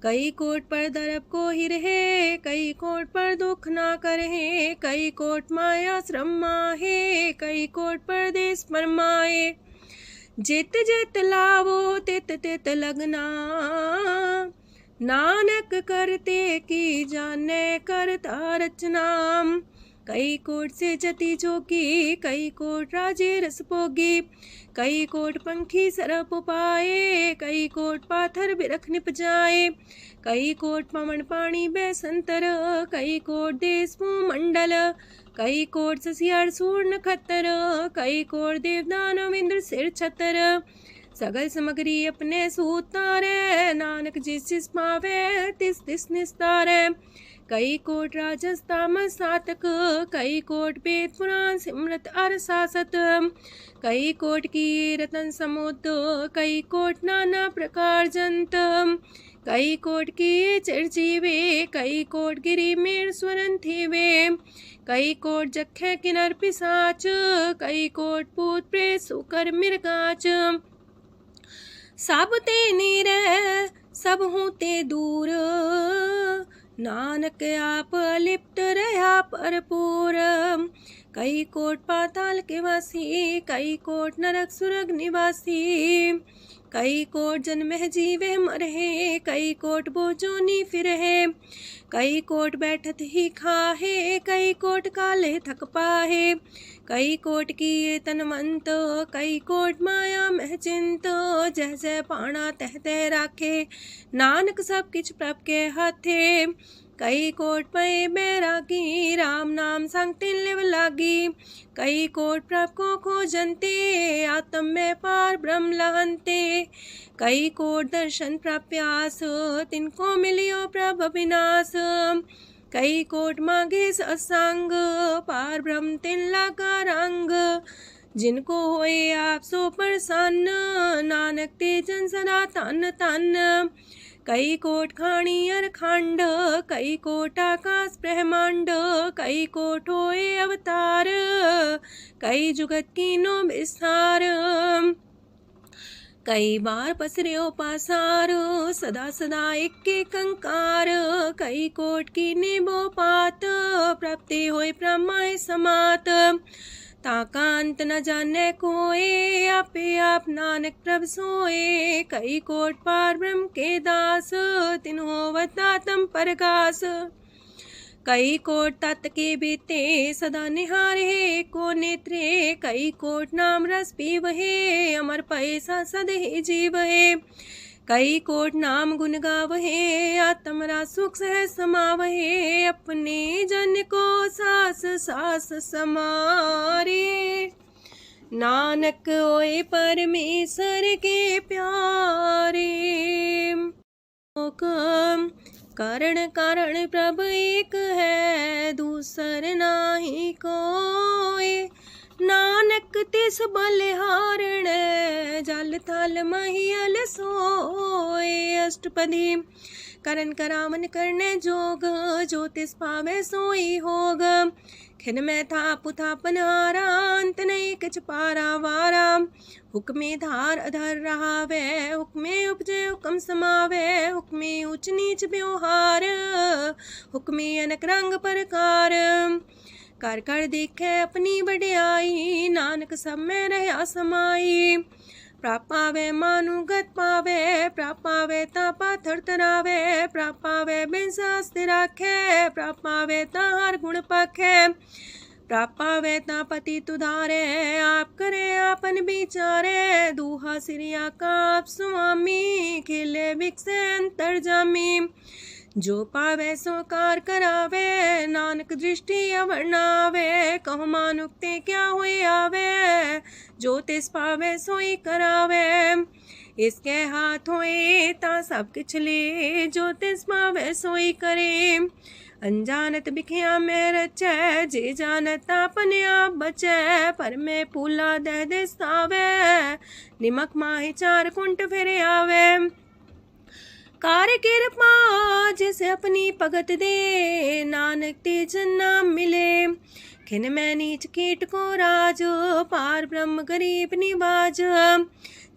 कई कोट पर दरब को ही रहे, कई कोट पर दुख ना करहे। कई कोट माया श्रम माहे, कई कोट परदेश परमाए। जित जित लावो तित तित लगना, नानक करते की जाने करता रचना। कई कोट से जति जोगी, कई कोट राजे रस भोगी। कई कोट पंखी सरप पाए, कई कोट पाथर बिरख निप जाए। कई कोट पवन पानी बैसंतर, कई कोट देश मंडल। कई कोट ससियार सूर नखतर, कई कोट देवदानव इंद्र सिर छतर। सगल सामग्री अपने सूतारे, नानक जिस जिस पावे तिस तिस निस्तारे। कई कोट राजस तामस सातक, कई कोट वेद पुराण सिमरत अर सासत। कई कोट की रतन समुद्र, कई कोट नाना प्रकार जंत। कई कोट की चिरजीवे, कई कोट गिरी मेर स्वरन थीवे। कई कोट जखे किनर पिसाच, कई कोट पूत प्रेत सुकर मिर्गाच। सब ते नीरे सब हूँ ते दूर, नानक आप अलिप्त रहा भरपूर। कई कोट पाताल के वासी, कई कोट नरक सुरग निवासी। कई कोट जन्म जीवे मरहे, कई कोट बोझोनी फिरहे। कई कोट बैठत ही खाहे, कई कोट काले थक पाहे। कई कोट किए तनवंत, कई कोट माया मह चिंत। जह जह पाणा तह तह राखे, नानक सब किछ प्रभ के हाथे। कई कोट पए बैरागी, राम नाम संग तिन लिव लागी। कई कोट प्रभ को खोजंते, आत्म में पार ब्रह्म लहंते। कई कोट दर्शन प्रप्यास, तिनको मिलियो प्रभ अविनाश। कई कोट मांगे सत्संग, पार ब्रह्म तिन लागा रंग। जिनको होए आप सो प्रसन्न, नानक ते जन सदा तन तन। कई कोट खाणी अर खंड, कई कोट आकाश ब्रह्मांड। कई कोट होए अवतार, कई जुगत कीनो विस्तार। कई बार पसर्यो पासार, सदा सदा एक कंकार। कई कोट की निबो पात, प्राप्ति होय ब्रह्माय समात। ताका अंत न जाने कोय, आपे आप नानक प्रभ सोए। कई कोट पार ब्रह्म के दास, तिन होवत आत्म परगास। कई कोट तत् के बीते, सदा निहारे को नेत्रे। कई कोट नाम रस पीवहे, अमर पैसा सद ही जीवहे। कई कोट नाम गुण गावहे, आत्मरा सुख सह समावहे। अपने जन को सास सास समारे, नानक होए परमेश्वर के प्यारे। कारण कारण प्रभ एक है, दूसर नाही कोय। नानक तिस बलिहारण, जल थल महियल सोए। अष्टपदी करन करावन करने जोग, जो तिस पावे सोई होग। खिन में थाप थापन हारा, अंत नहीं किछ पारा वारा। हुक्मे धार अधर रहावे, हुक्मे उपजे हुक्म समावे। हुक्मे ऊंच नीच व्यवहार, हुक्मे अनक रंग प्रकार। कर कर देखे अपनी बड़ियाई, नानक सब में रहा समाई। प्राप पावे मानुगत पावे, प्राप पावे ता पाथर तरावे। प्राप पावे बिन शास्त्र राखे, प्राप पावे ता हर गुण पाखे। प्राप पावे ता पति तुधारे, आप करे आपन विचारे। दूहा सिरिया का आप स्वामी, खिले बिकसे अंतर जामी। जो पावे सो कार करावे, नानक दृष्टि अवर्णावे। कहु मानुक्ते क्या हुए आवे, जो तिस पावे सोई करावे। इसके हाथ होए ता सब किछ ले, जो तिस पावे सोई करे। अनजानत बिखिया में रचै, जे जानत अपने आप बचै। पर में पूला दे दिसावे, निमक माही चार कुंट फिर आवे। कार्य कृपा जिसे अपनी भगत दे, नानक तेज नाम मिले। खिन में नीच कीट को राज, पार ब्रह्म गरीब निवाज।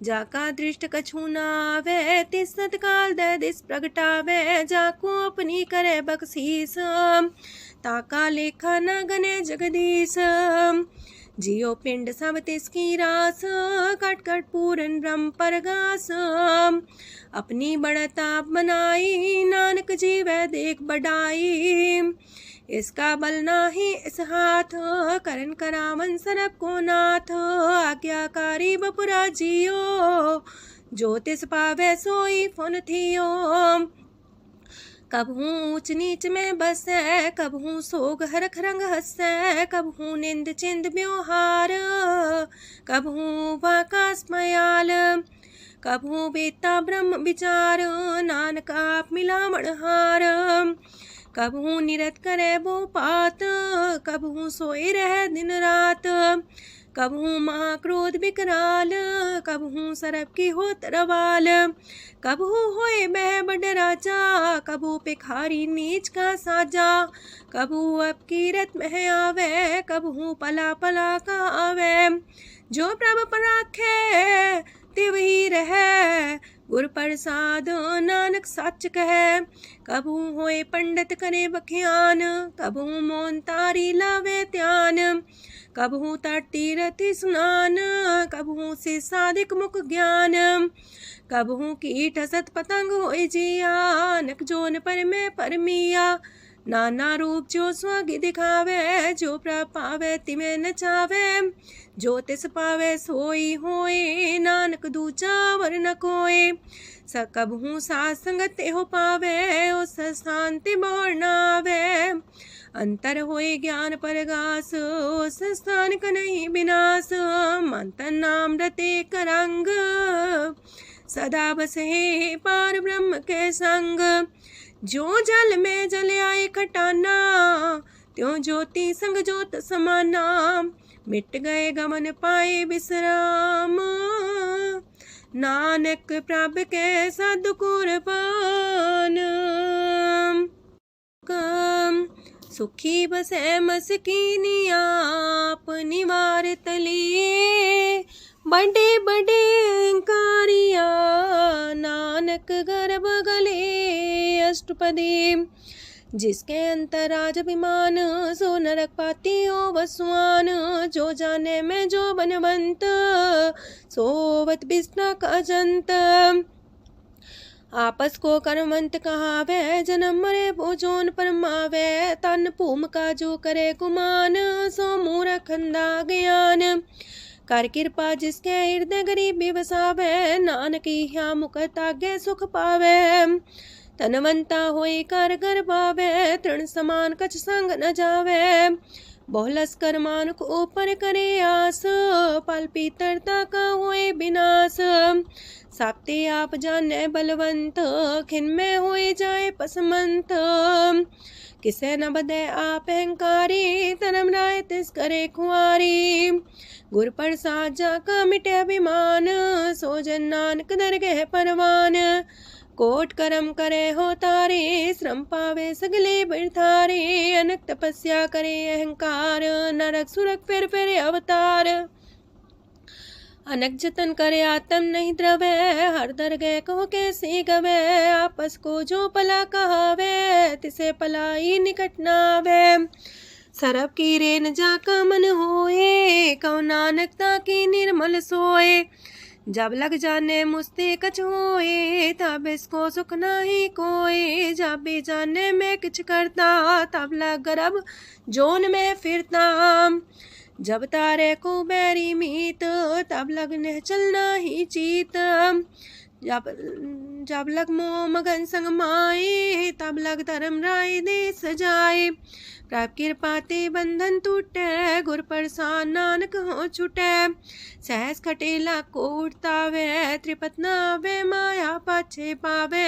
जाका दृष्ट कछु न आवे, तिस सतकाल दे दिस प्रगटावे। जाको अपनी करे बख्शीस, ताका लेखा न गने जगदीश। जियो पिंड सब तिसकी रास, कट कट पूरन ब्रह्म परगास। अपनी बढ़ता बनाई, नानक जीवै देख बढ़ाई। इसका बल नाही इस हाथ, करन करावन सरब को नाथ। आज्ञाकारी बपुरा जियो, जो तिस पावे सोई फुन थियो। कबहू ऊंच नीच में बसै, कबहू सोग हरख रंग हसै। कबहू निंद चिंद व्यवहार, कबहू वाकास मयाल। कबहू बेता ब्रह्म विचार, नानक आप मिलावण हार। कबहू निरत करे वो पात, कबहू सोए रह दिन रात। कबहू महाक्रोध विकराल, कबहू सरब की होत रवाल। कबहू होए बह बड़ राजा, कबहू भिखारी नीच का साजा। कबहू अब कीरत में आवे, कबहू पला पला का आवे। जो प्रभ पर राखे, तिव ही रहे। गुर प्रसाद नानक सच कहे। कबहू होए पंडित करे बख्यान, कबहू मौन तारी लावे ध्यान। कबहू तट तीरथि स्नान, कबहू से साधिक मुख ज्ञान। कबहू कीट हसत पतंग होए जिया, नक जोन पर में परमिया। नाना रूप जो स्वागी दिखावे, जो प्रभ पावे तिमें नचावे। जो तिस पावे सोई होए, नानक दूजा वर न कोय। कबहू साथ संगत हो पावे, उस शांति मोर नावे। अंतर होए ज्ञान परगास, उस स्थान का नहीं विनाश। मंतन नाम रते करंग, सदा बसे पार ब्रह्म के संग। जो जल में जल आए खटाना, त्यों ज्योति संग ज्योत समाना। मिट गए गमन पाए विश्राम, नानक प्रभ के सद्कुरबान। सुखी बसे मस्कीनिया, अपनी वार तलिए। बड़े बड़े कारिया, नानक गर्भ गले। अष्टपदी जिसके अंतराज अभिमान, सो नरक पाती हो वसुआन। जो जाने में जो बनवंत, सोवत बिस्ना का जंत। आपस को कर्मवंत कहावे, जन्म मरे भोजोन परमावे। तन भूम का जो करे गुमान, सो मूर्ख अंधा ज्ञान। कर कृपा जिसके हृदय गरीबी बसावे, नानक यहाँ मुकत आगे सुख पावे। तनवंता होई कर घर पावे, तृण समान कछ संग न जावे। बहुलस कर मानुक ऊपर करे आस, पल पीतरता का होए विनाश। साप्ते आप जाने बलवंत, खिन में होए जाए पसमंत। किसे न बदे आप अहंकारी, तनम राय तिस करे खुआरी। गुर प्रसाद जाका मिटे अभिमान, सो जन नानक दरगह परवान। कोट करम करे हो तारे, श्रम पावे सगले बिरथारे। अनक तपस्या करे अहंकार, नरक सुरक फिर अवतार। अनक जतन करे आत्म नहीं द्रवे, हर दरगह कहो कैसे गवे। आपस को जो पला कहावे, तिसे पलाई निकट नावे। सरब की रेन जाका मन होए, कहो नानकता की निर्मल सोए। जब लग जाने मुस्ते कछ होए, तब इसको सुख नाही कोई। जब भी जाने में किछ करता, तब लग गर्भ जोन में फिरता। जब तारे को बैरी मीत, तब लगने चलना ही चीत। जब लग मोह मगन संग माए, तब लग धर्म राय दे सजाए। प्रभ कृपा ते बंधन टूटे, गुर प्रसाद नानक हो छूटे। सहस खटेला को उठतावे, त्रिपत नावे माया पाछे पावे।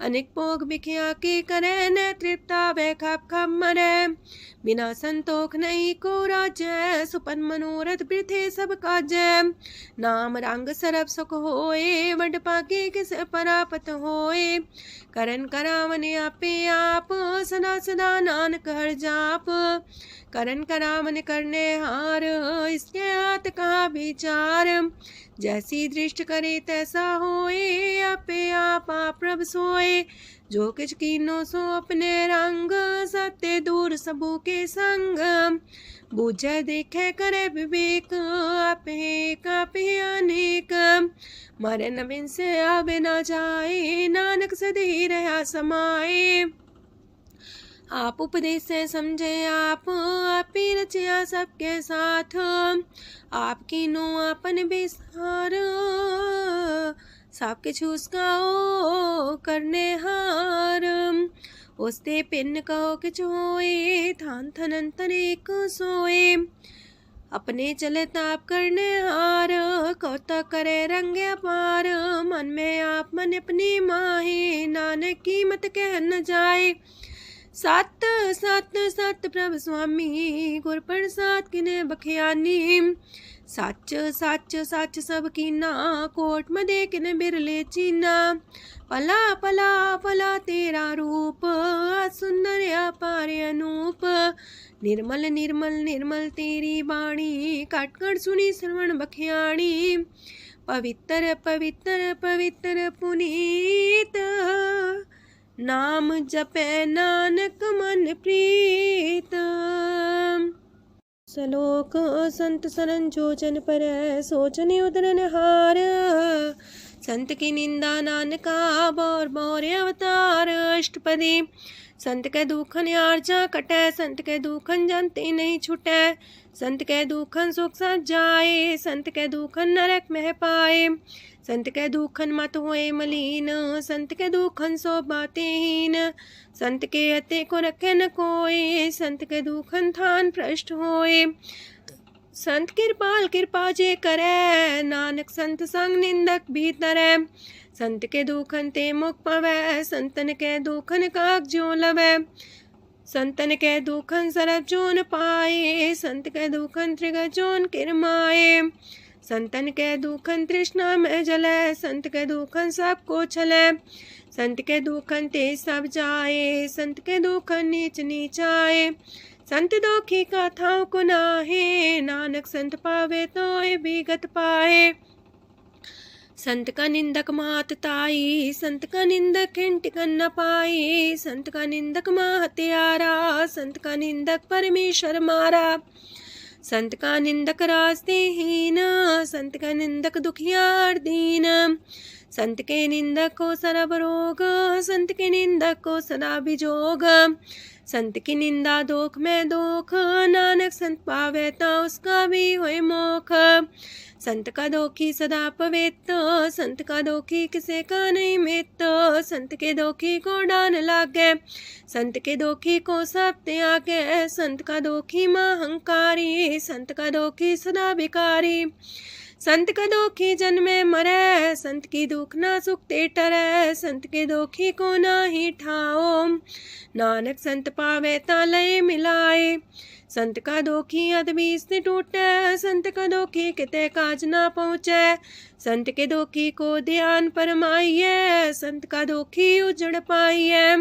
अनेक भोग बिखिया की करे, न तृप्तावे खप खप मरे। बिना संतोख नहीं को राजै, सुपन मनोरथ वृथे सब काजै। नाम रंग सरब सुख होए, वड पाके किस परापत होए। करन करावन आपे आप, सदा सदा नानक हर जाप। करन करावन करने हार, इसके हाथ का विचार। जैसी दृष्ट करे तैसा होए, आपे आप प्रभ सोए। जो किछ कीनो सो अपने रंग, सत्य दूर सबू के संग। बूझे देखे करे विवेक, आपे अनेक। मरे न बिन से आवे न जाए, नानक सदी रहा समाए। आप उपदेश से समझे आप ही रचिया सबके साथ। आपकी नो आपन बेसार, सबके छूस गाओ करने हार। उसते पिन कहो किछ होए, थान थनन तनेक सोए। अपने चले ताप करने हार, कौतक करे रंग अपार। मन में आप मन अपनी माहे, नानक की मत कह न जाए। सत सत सत प्रभ स्वामी, गुर प्रसाद किने बखियानी। सच सच सच सब कीना, कोट मदे किने बिरले चीना। पला पला पला तेरा रूप, सुंदर अपार अनूप। निर्मल निर्मल निर्मल तेरी बाणी, काट कर सुनी श्रवण बखियाणी। पवित्र पवित्र पवित्र पुनीत, नाम जपे नानक मन प्रीत। सलोक संत सरन जो जन पर, सोचने उदरन हार। संत की निंदा नानका, बौर बौर अवतार। अष्टपदी संत के दुखन आर्जा कटे, संत के दुखन जानते नहीं छुटे। संत के दुखन सुख सज जाए, संत के दुखन नरक में पाए। संत के दुखन मत होए मलीन, संत के दुखन सो बातें हीन। संत के अते को रखे न कोई, संत के दुखन थान भ्रष्ट होए। संत कृपाल कृपा जे करे, नानक संत संग निंदक भी तरे। संत के दुखन ते मुख पवै, संतन के दुखन काग जो लवै। संतन के दुखन सरब जोन पाए, संत के दुखन त्रिगत जोन किरमाए। संतन के दुखन तृष्णा में जले, संत के दुखन सबको छले। संत के दुखन ते सब जाए, संत के दुखन नीच नीचाए। संत दोखी का थाव को नाहे, नानक संत पावे तो विगत पाए। संत का निंदक मात ताई, संत का निंदक खिंटिकन न पाई, संत का निंदक माँ हत्यारा, संत का निंदक परमेश्वर मारा। संत का निंदक रास्ते हीन, संत का निंदक दुखियार दीन, संत के निंदक को सरब रोग, संत के निंदक को सदा बिजोग। संत की निंदा दोख में दोख, नानक संत पावे ता उसका भी होए मोख। संत का दोखी सदा पवित्र, संत का दोखी किसे का नहीं मित, संत के दोखी को डान लागे, संत के दोखी को सब त्यागे, संत का दोखी महांकारी, संत का दोखी सदा भिकारी। संत का दोखी जन्मे मरे, संत की दुख ना सुख ते टरे, संत के दोखी को ना ही ठाओ, नानक संत पावे ता लय मिलाए। संत का दोखी अदबीस ने टूटे, संत का दोखी किते काज ना पहुँचे, संत के दोखी को ध्यान परमाइए, संत का दोखी उजड़ पाइए।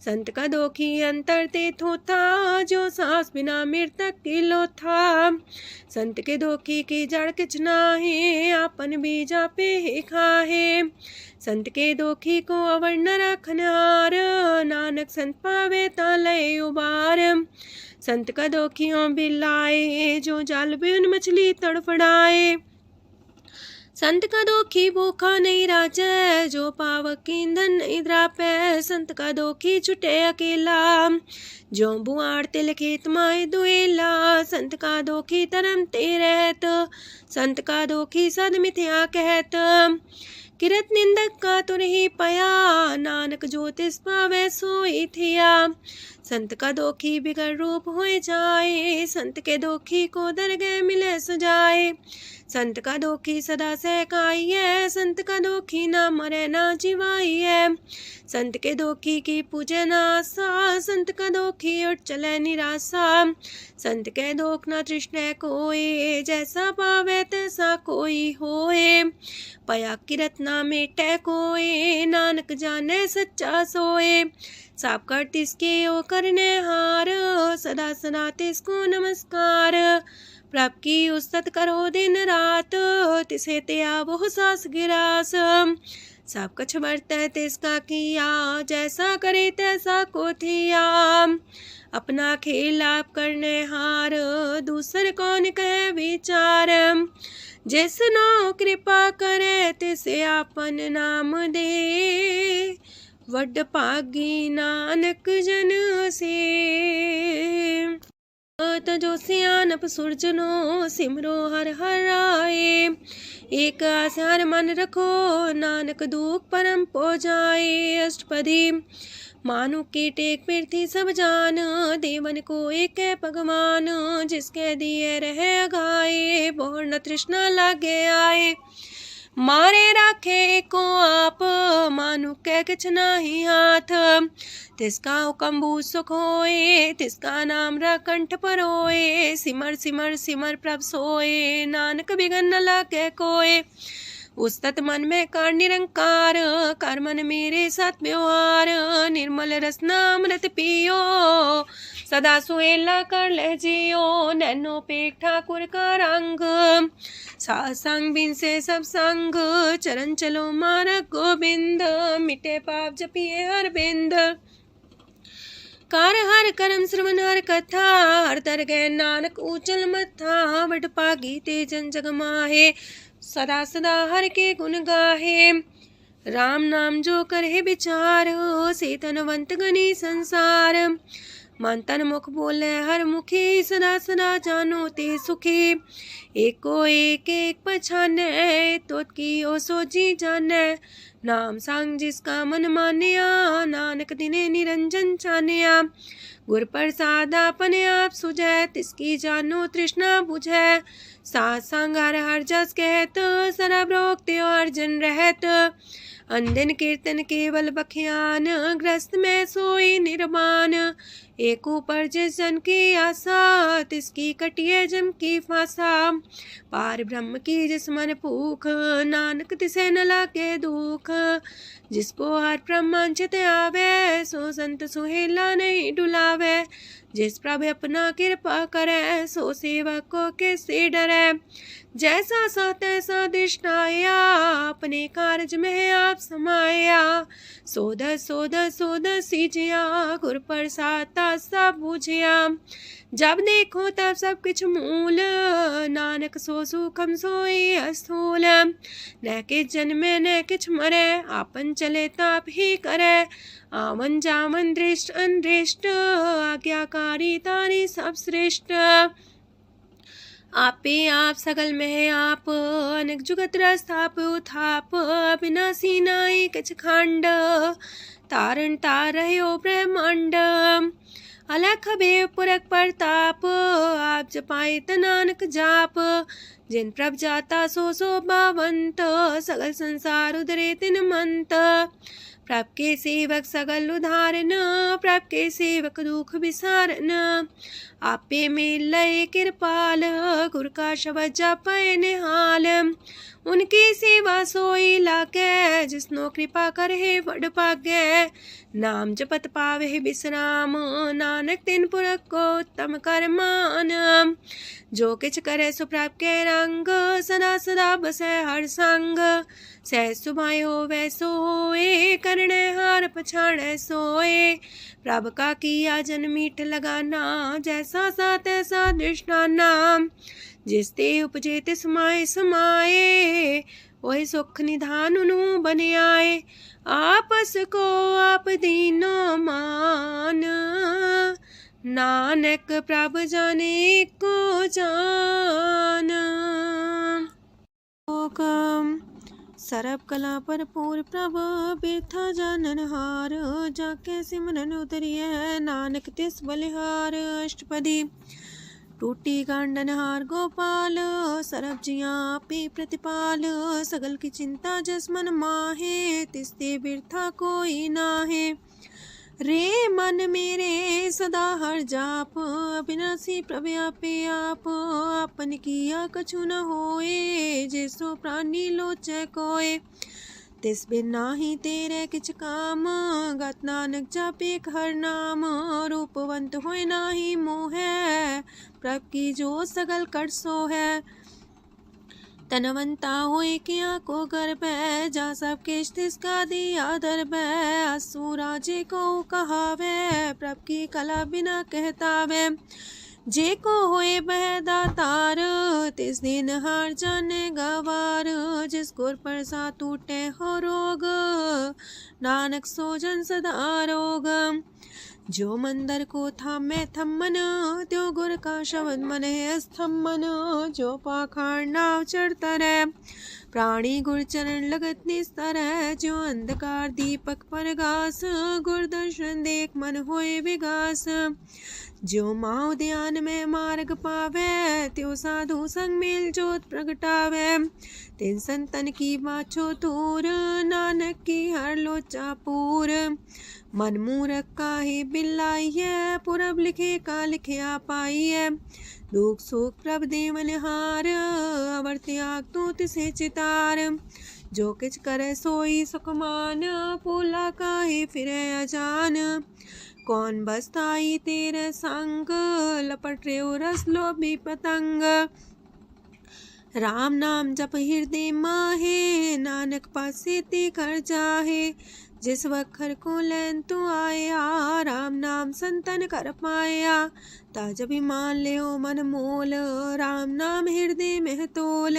संत का दोखी अंतर ते थोथा, जो सांस बिना मृतक की लोथा। संत के दोखी की जड़ किछ नाहे, आपन बीजा पे ही खाहे। संत के दोखी को अवर न रखनार, नानक संत पावे ता लय उबार। संत का दोखियों बिलाए, जो जाल बिन मछली तड़फड़ाए। संत का दोखी भूखा नहीं राजे, जो पावक ईंधन नहीं द्रापे। संत का दोखी छुटे अकेला, जो बुआड़ तिल खेत माए दुएला। संत का दोखी तरम ते रहत, संत का दोखी सद मिथ्या कहत। किरत निंदक का तुर ही पया, नानक जो तिस पावे सोई थिया। संत का दोखी बिगड़ रूप होए जाए, संत के दोखी को दरगह मिले सजाए। संत का दोखी सदा सहकाइए, संत का दोखी ना मरे ना जिवाइए। संत के दोखी की पूजे ना आशा, संत का दोखी उठ चले निराशा। संत के दोख ना तृष्णा कोई, जैसा पावे तैसा कोई होए। पया किरत ना मेटे कोई, नानक जाने सच्चा सोए। साप कर तिसके ओ करने हार, सदा सदा तिसको नमस्कार। प्रभ की उस्तत करो दिन रात, तिसे त्या वो सास गिरास। सब कछ बरतै तिसका किया, जैसा करे तैसा को थिया। अपना खेल आप करने हार, दूसर कौन कहे विचार। जिसनो कृपा करे तिसे आपन नाम दे, वड पागी नानक जन से। जो सियानप सुरजनो, सिमरो हर हर आए। एक आसार मन रखो, नानक दुख परम पो जाए। अष्टपदी मानु के टेक पृथ्वी सब जान, देवन को एक है भगवान। जिसके दिए रहे अघाए, बोर न तृष्णा लागे आए। मारे राखे को आप, मानु के किछ नाही हाथ। तिसका हुक्म सुख होए, तिसका नाम रकंठ पर होए। सिमर सिमर सिमर प्रभ सोए, नानक बिगन न लागे कोय। उस्तत मन में कर निरंकार, कर मन मेरे साथ व्यवहार। निर्मल रसना अमृत पियो, सदा सुहेला कर ले जियो। नैनो पेट ठाकुर का रंग, सासंग बिन से सब संग। चरण चलो मार्ग गोविंद, मिटे पाप जपिए अरविंद। कार हर करम श्रवण हर कथा, हर दरगह नानक ऊचल मथा। बड़ पागी ते जन जग माहे, सदा सदा हर के गुण गाहे। राम नाम जो करे विचार, से तनवंत गनी संसार। मन तन मुख बोले हर मुखी, सदा सदा जानो ते सुखी। एको एक एक पछाने, तोत की ओ सोची जाने। नाम सांग जिसका मन मानिया, नानक दिने निरंजन छानिया। गुर प्रसाद अपने आप सुझै, तिसकी जानो तृष्णा बुझै। साथ संग हर हर जस कहत, सरब रोग त्यो अर्जन रहत। अंदिन कीर्तन केवल बख्यान, ग्रस्त में सोई निर्माण। एक ऊपर जिस जन की आशा, तिसकी कटिए जम की फांसा। पार ब्रह्म की जिस मन भूख, नानक तिसे न लागे दुख। जिसको हर प्रमांचित आवे, सो संत सुहेला नहीं डुलावे। जिस प्रभु अपना कृपा करे, सो सेवक को किससे डरे। जैसा सा तैसा दृष्टाया, अपने कारज में आप समाया। सोध सोध सोध सीजिया, गुर प्रसाद सब बूझिया। जब देखो तब सब किछ मूल, नानक सो सुखम सोई अस्थूल। न किछ जन्मे न किछ मरे, आपन चले ताप ही करे। आवन जावन दृष्ट अनदृष्ट, आज्ञाकारी तारी सब श्रेष्ठ। आपे आप सगल में आप, अनेक जुगत रस्थाप उथाप। अविनाशी नाई किछ खंड, तारण तार रह्यो ब्रह्मांड। अलख भेव पुरख प्रताप, आप जपाए त नानक जाप। जिन प्रभ जाता सो बावंत, सगल संसार उधरे तिन मंत। प्रभ के सेवक सगल उधारन, प्रभ के सेवक दुख विसारन। आपे में लय कृपाल, गुर का शब्द जपै निहाल। उनकी सेवा सोई लागे, जिसनो कृपा करे वड पागे। नाम जपत पावे विश्राम, नानक तिन पुरख को उत्तम कर मान। जो किछ करे सो प्रभ के रंग, सदा सदा बसै हर संग। सहज सुभाए होवै सो होए, करणे हार पछाड़ै सोए। प्रभ का किया जन मीठ लगाना, जैसा सा तैसा दृष्टाना। जिस ते उपजे तिस माए समाए, वही सुख निधान उनु बन आए। आपस को आप दीनो मान, नानक प्रभ जाने को जान। सरब कला भरपूर प्रभ, बिरथा जानन हार। जाके सिमरन उतरिय, नानक तिस बलिहार। अष्टपदी। टूटी गांडन हार गोपाल, सरब जिया पे प्रतिपाल। सगल की चिंता जस मन माहे, तिसते बिरथा कोई नाहे। रे मन मेरे सदा हर जाप, अविनाशी प्रभ आपे आप। आपन किया कछु न होए, जैसो प्राणी लोचै कोय। तिस बिन नाही तेरे किछ काम, गत नानक जापे हर नाम। रूपवंत होय नाही मोह, प्रभ की जो सगल कर सो है। तनवंता होए किया को गर्भ, जा सब किश तिसका दिया दर्ब। असुराजे को कहावे, प्रभ की कला बिना कहतावे। जे को होए बह दातार, तिस दिन हार जाने गवार। जिस गुर प्रसाद टूटे हो रोग, नानक सो जन सदा रोग। जो मंदर को थामे थम्मन, त्यो गुर का शब्द मन है स्तम्भन। जो पाखाड़ नाव चढ़ता रहे, प्राणी गुर चरण लगत निस्तर है। जो अंधकार दीपक पर घास, गुर दर्शन देख मन होए विगास। जो माओ ध्यान में मार्ग पावे, त्यो साधु संग मेल जोत प्रगटावे। तिन संतन की बाछो तूर, नानक की हर लोचा पूर। मन मूरख काहे बिलाइए, पुरब लिखे का लिखिया पाइए। दुख सुख प्रभ देवन हार, अवर त्याग तो तिसे चितार। जो किछ करे सोई सुखमान, पोला काहे फिरे अजान। कौन बसताई तेरे संग, लपट रे रस लोभी पतंग। राम नाम जप हृदय माहे, नानक पासे ते कर जाहे। जिस वखर को लैन तू आया, राम नाम संतन कर पाया। ताज अभिमान ले मन मोल, राम नाम हृदय में तोल।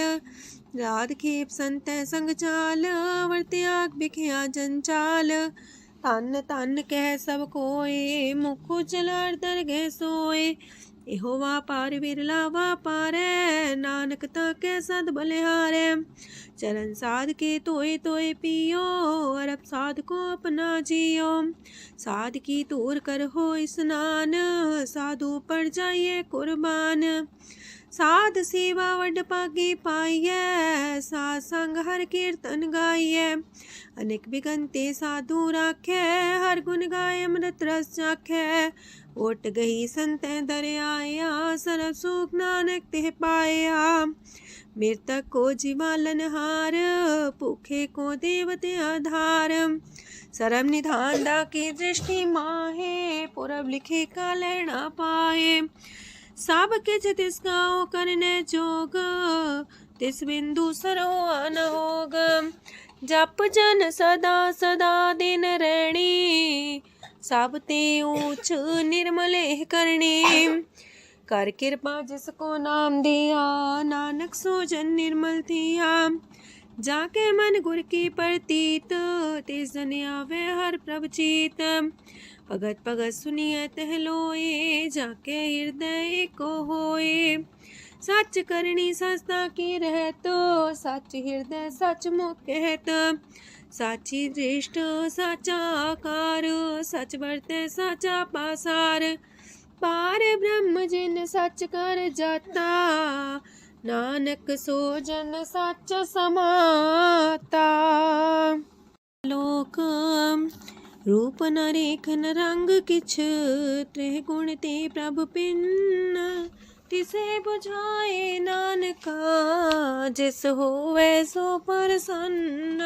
राध खेप संत संग चाल, वर त्याग बिखिया जंचाल। तन तन कह सब कोय, मुख जलार दरगह सोए। एहो वापार विरला वापारै, नानक ताके सद बलिहारै। चरण साध के तोय तोय पियो, अरब साध को अपना जियो। साध की तूर कर हो स्नान, साधु पर जाइए कुर्बान। साध सेवा वड पागे पाइए, साध संग हर कीर्तन गाइए। अनेक बिगंते साधु राखे, हर गुण गाय अमृत रस चाखे। ओट गई संत दर आया, सरब सुख नानक ते पाया। मृतक को जीवालन हार, भूखे को देवते आधार। सरब निधान दा की दृष्टि माहे, पुरब लिखे का लेना पाए। सब किछ तिसका करने जोग, तिस बिंदु सरो न होग। जप जन सदा सदा दिन रैणी, सब ते ऊंच निर्मले करणी। कर कृपा जिसको नाम दिया, नानक सो जन निर्मल थिया। जाके मन गुर की प्रतीत, तिस जन आवे हर प्रभ चीत। भगत भगत सुनिए तह लोए, जाके हृदय को होए। सच करनी सस्ता की रहत, सच हृदय सच मुख कहत। साची दृष्ट साचा आकार, सच बरते साचा पासार। पार ब्रह्म जिन सच कर जाता, नानक सो जन सच समाता। लोक रूप न रेख न रंग किछ, त्रिह गुण ते प्रभ पिन। तिसे बुझाए नानका, जिस होवे सो प्रसन्न।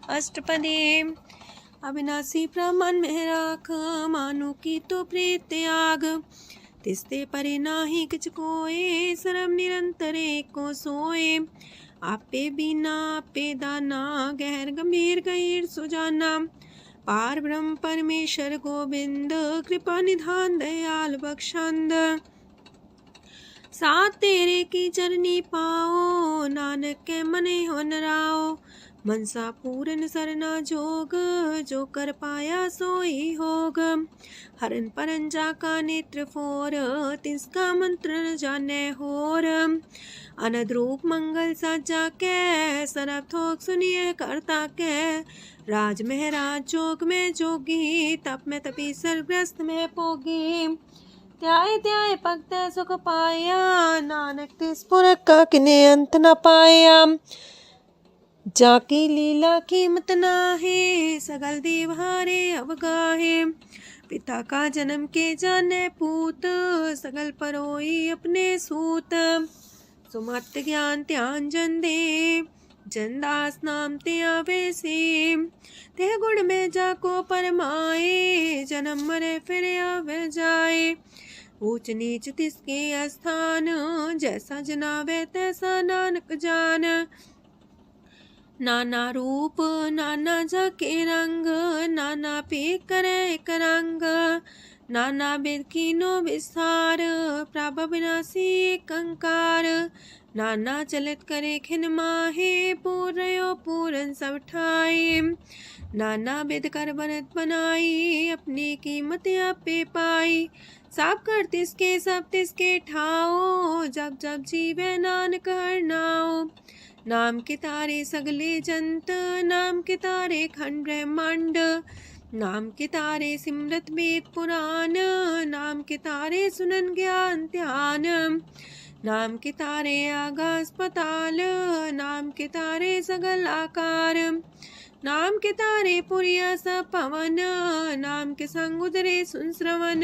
अष्टपदी। अविनाशी प्रमन में राख, मानु की तो प्रीत त्याग। तिसते परे नाही किछ कोय, सर्व निरंतर एको सोए। आपे बिना आपे दाना, गहर गंभीर गहीर सुजाना। पार ब्रह्म परमेश्वर गोविंद, कृपा निधान दयाल बख्शंद। साथ तेरे की चरनी पाओ, नानक के मने हो नराओ। मनसा पूरन सरना जोग, जो कर पाया सोई होग। हरन परन जाका नेत्र फोर, तिसका मंत्र न जाने होर। अनद रूप मंगल साजा के, सरब थोक सुनिए करता के। राज महराज जोग में जोगी, तप में तपी सरग्रस्त में पोगी। त्याय त्याय भक्त सुख पाया, नानक तिस पुरख का किने अंत न पाया। जाकी लीला कीमत नाहे, सगल देव हारे अवगाहे। पिता का जन्म के जाने पूत, सगल परोई अपने सूत। सुमत ज्ञान ध्यान जन दे, जनदास नाम ते आवे से। ते गुण में जाको परमाए, जन्म मरे फिर आवे जाए। ऊंच नीच तिसके स्थान, जैसा जनावे तैसा नानक जान। नाना रूप नाना जाके रंग, नाना पे करे एक रंग। नाना वेद कीनो विस्तार, प्रभ विनाशी एक अंकार। नाना चलित करे खिन माहे, पूर्यो पूरन सब ठाए। नाना वेद कर बनत बनाई, अपनी कीमत आपे पाई। सब कर तिसके सब तिसके ठाओ, जब जब जीवे नानक हर नाओ। नाम के तारे सगले जंत, नाम के तारे खंड ब्रह्मांड। नाम के तारे सिमरत वेद पुराण, नाम के तारे सुनन ज्ञान ध्यान। नाम के तारे आकाश पताल, नाम के तारे सगल आकार। नाम के तारे पुरिया सब पवन, नाम के संग उदरे सुन श्रवण।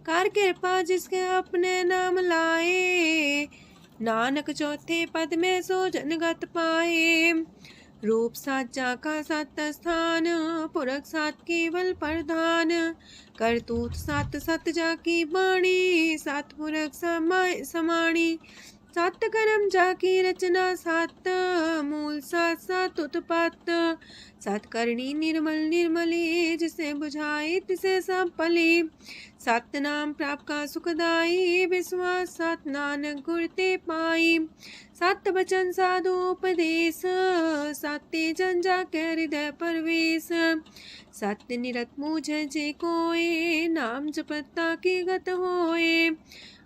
कर कृपा जिसके अपने नाम लाए, नानक चौथे पद में सो जनगत पाए। रूप साचा का सत स्थान, पुरख सात केवल प्रधान। करतूत सत सत जाकी बाणी, सत पुरख समाय समाणी। सत कर्म जाकी रचना सत, मूल सात सात उत्पत्त। सत करणी निर्मल निर्मली, जिसे बुझाए तिसे सब पली। सत नाम प्राप का सुखदाई, विश्वास सत नानक गुर ते पाई। सत बचन साधु उपदेश, सत्य जन जाके हृदय परवेश। सत्य निरत मुझे जे कोय, नाम जपता की गत होए।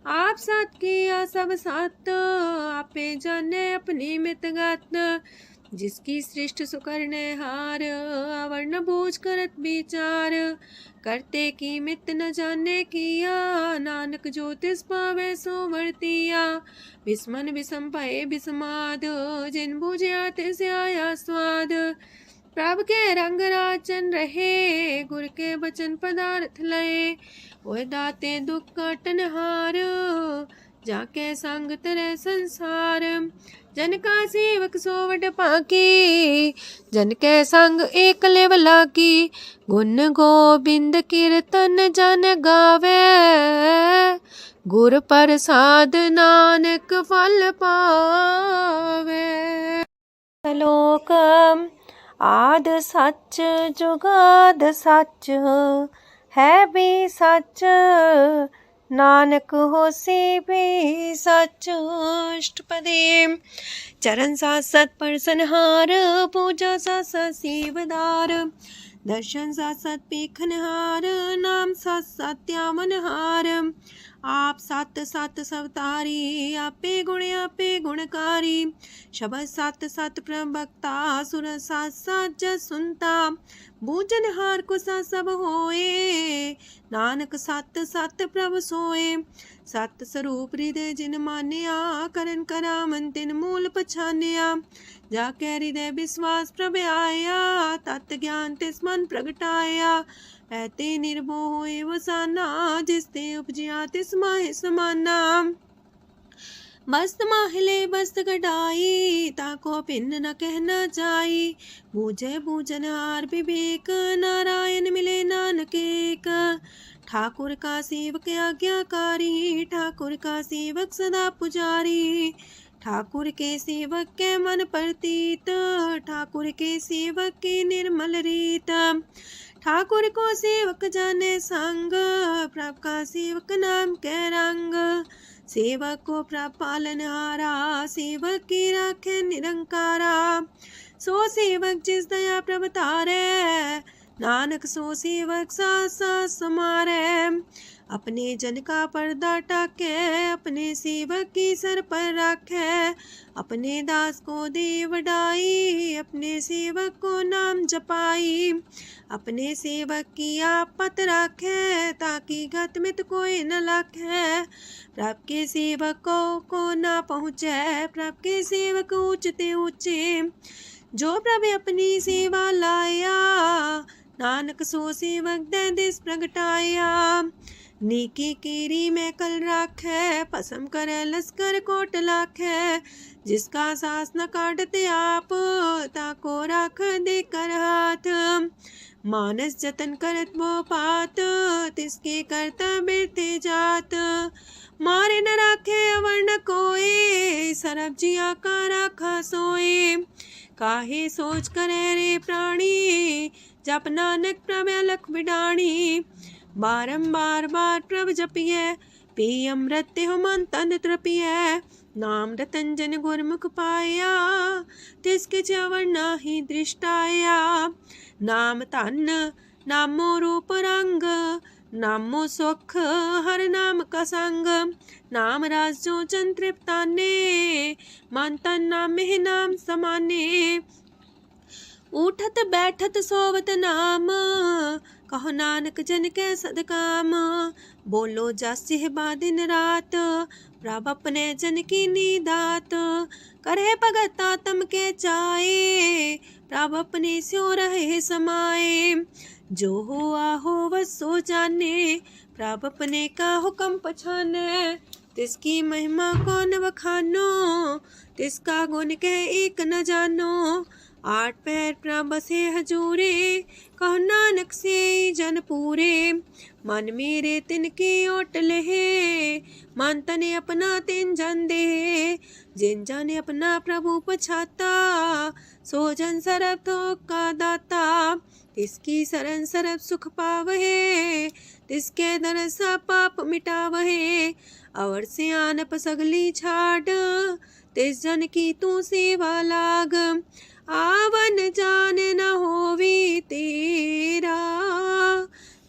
आप सत किया सब सत, आपे जाने अपनी मित गत। जिसकी सृष्ट सुकरने हार, अवर्ण बोझ करत विचार। करते की मित न जाने किया, नानक जो तिस पावे सो वर्तिया। विस्मन विषम भये विषमाद, जिन बुझिया तिस आया स्वाद। प्रभ के रंग राचन रहे, गुर के बचन पदार्थ लये। ओए दाते दुख काटन हार, जाके संग तरे संसार। जन का सेवक सोवट पाकी, जन के संग एक लेवला की। गुण गोबिंद कीर्तन जन गावे, गुर प्रसाद नानक फल पावे। श्लोक आद सच जुगाद सच है भी सच नानक होसी भी सच। अष्टपदी चरण साथ सत परसनहार पूजा साथ साथ सेवदार दर्शन साथ साथ पेखनहार नाम साथ साथ त्यामनहार आप सत सत सवतारी आपे गुणकारी शबद सत सत प्रभक्ता सुर साथ साथ जस सुनता बूझनहार को साथ सब होए नानक सत सत प्रभ सोए। सत स्वरूप हृदय जिन मानिया करन करामन तिन मूल पछानिया जाके हृदय विश्वास प्रभ आया तत् ज्ञान तिस मन प्रगटाया ऐते निर्भो होए वसाना जिसते उपजिया तिस माहि समाना। मस्त माहिले बस्त कटाई ताको भिन्न न कहना जाई बूझे बूझन हार विवेक नारायण मिले नानक एक। ठाकुर का सेवक आज्ञाकारी ठाकुर का सेवक सदा पुजारी ठाकुर के सेवक के मन प्रतीत ठाकुर के सेवक की निर्मल रीत। ठाकुर को सेवक जाने संग प्रभ का सेवक नाम के रंग सेवक को प्रभ पालनहारा सेवक की राखे निरंकारा। सो सेवक जिस दया प्रभ तारे नानक सो सेवक साथ साथ समारे। अपने जन का पर्दा टाके अपने सेवक की सर पर रखे अपने दास को दे वडाई अपने सेवक को नाम जपाई अपने सेवक की आप पत रखे ताकि गत मित कोई न लखे। प्रभ के सेवक को ना पहुँचे प्रभ के सेवक ऊंचते ऊंचे जो प्रभ अपनी सेवा लाया नानक सो सेवक दे दिस प्रगटाया। नीकी कीरी में कल राखे पसम करे लस्कर कोट लाखे जिसका सास न काटते आप ताको राख दे कर हाथ मानस जतन करत वो पात तिसके करता बिरते जात मारे न राखे अवर न कोई सरब जिया का राखा सोए। काहे सोच करे रे प्राणी जप नानक प्रभ अलख बिडाणी बारंबार बार प्रभ जपिए पी अमृत हो मन तन तृपिए नाम रतन जन गुरमुख पाया तिसके चवर नाही दृष्टाया। नाम तन नामो रूप रंग नामो सुख हर नाम का संग नाम राज जो जन तृप्ताने मन तन नाम में नाम समाने। उठत बैठत सोवत नाम कहो नानक जन के सदकाम बोलो जस बा दिन रात प्रभ अपने जन की नीदात करे भगत आत्म के चाए प्रभ अपने स्यो रहे समाए। जो हो आहो वसो जाने प्रभ अपने का हुक्म पछाने तिसकी महिमा कौन बखानो तिसका गुण के एक न जानो। आठ पैर प्रभ बसे हजूरे कहो नानक से जन पूरे मन मेरे तिनकी ओट लहे मन तने अपना तिन जन दे जिन जाने अपना प्रभु पछाता सो जन सरब थोक का दाता तिसकी शरण सरब सुख पावहे तिसके दरसा पाप मिटावहे। अवर से आनप सगली छाड़ तिस जन की तू सेवा लाग आवन जान न होवी तेरा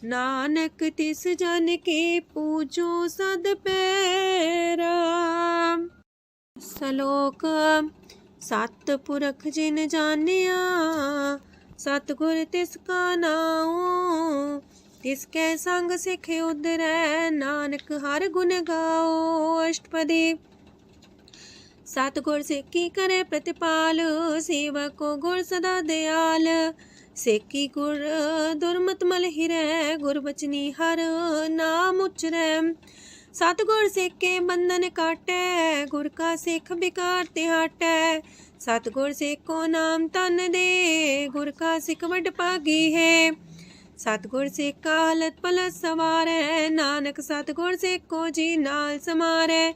नानक तिस जन के पूजो सद पैरा। श्लोक सत पुरख जिन जानिया सतगुर तिसका नाओ तिसके संग सिख उदरै नानक हर गुण गाओ। अष्टपदी सतगुर सिक्की करे प्रतिपाल सेवक को गुर सदा दयाल सेकी गुर दुर्मत मल हिरै गुर बचनी हर नाम उचरै। सतगुर सिक्के बंधन काटै गुर का सिख बिकार ते हटै सतगुर सिक्को नाम तन दे गुर का सिख वड भागी है। सतगुर सिख का हालत पलट सवार है, नानक सतगुर सिख को जी नाल समार है।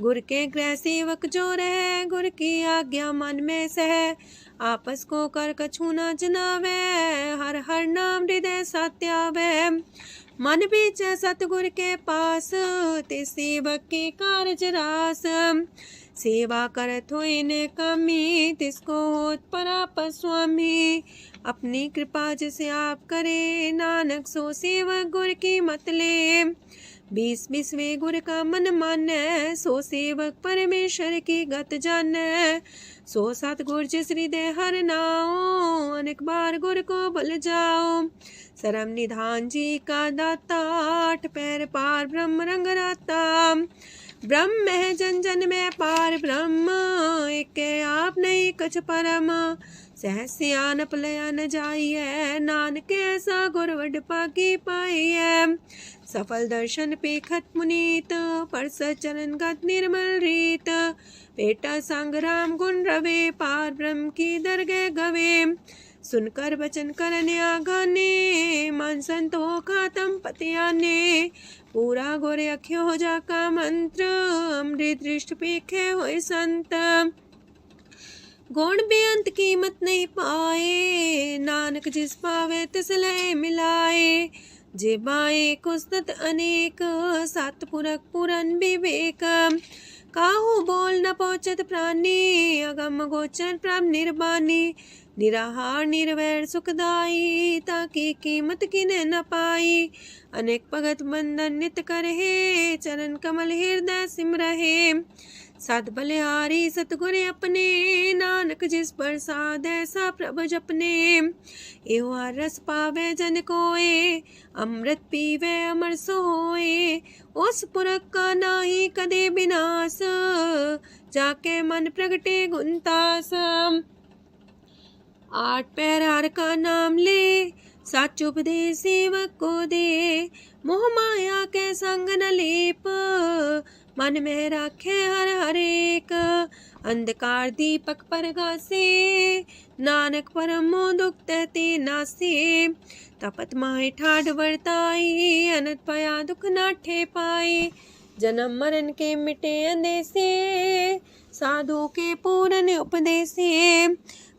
गुर के गृह सेवक जो रहे, गुर की आज्ञा मन में सह। आपस को कर कछु न जनावे, हर हर नाम हृदय सत्यावे। मन बीच सतगुर के पास, ते सेवक के कारज रास। सेवा करत होए ने कमी, तिसको होत पराप स्वामी। अपनी कृपा जिसे आप करे, नानक सो सेवक गुर की मत ले। 20 गुर का मन माने, सो सेवक परमेश्वर की गत जाने। सो सतगुर जिस हृदय हर नाओ, अनेक बार गुर को भूल जाओ। सरम निधान जी का दाता, 8 पैर पार ब्रह्म रंग राता। ब्रह्म है जन जन में पार ब्रह्म, एक आप नहीं कछ परम। सहस सियानप लया न जाइए, नानक ऐसा गुर वड पाकी पाइए। सफल दर्शन पेखत मुनीत, परस चरण गत निर्मल रीत। बेटा संग राम गुण रवे, पार ब्रह्म की दरगह गवे। सुनकर वचन करने आगाने, मन संतो खातम पतियाने। पूरा गोरे अख्यो हो जाका मंत्र, अमृत दृष्ट पेखे होए संत। गुण बेअंत कीमत नहीं पाए, नानक जिस पावे तिस लय मिलाए। जे बाए कुस्तत अनेक, सतपुरख पुरन विवेक। काहू बोल न पहुँचत प्राणी, अगम गोचर प्रभ निर्बानी। निराहार निर्वैर सुखदाई, ताकि कीमत किने न पाई। अनेक भगत बंधन नित करहे, चरण कमल हृदय सिमरहे। सत बलिहारी सतगुर अपने, नानक जिस प्रसाद ऐसा प्रभ जपने। एहो हर रस पावे जन कोय, अमृत पीवे अमर सोए। उस पुरख का नाही कदे विनाश, जाके मन प्रगटे गुणतास। 8 पैर हर का नाम ले, सच उपदेश सेवक को दे। मोह माया के संग न लेप, मन में राखे हर हर एक। अंधकार दीपक परगासे, नानक परम मोह दुख तहते नासे। तपत माहे ठाढ़ वर्ताई, अनंत पया दुख नाठे पाए। जन्म मरण के मिटे अंदेसे, साधु के पूरन उपदेसे।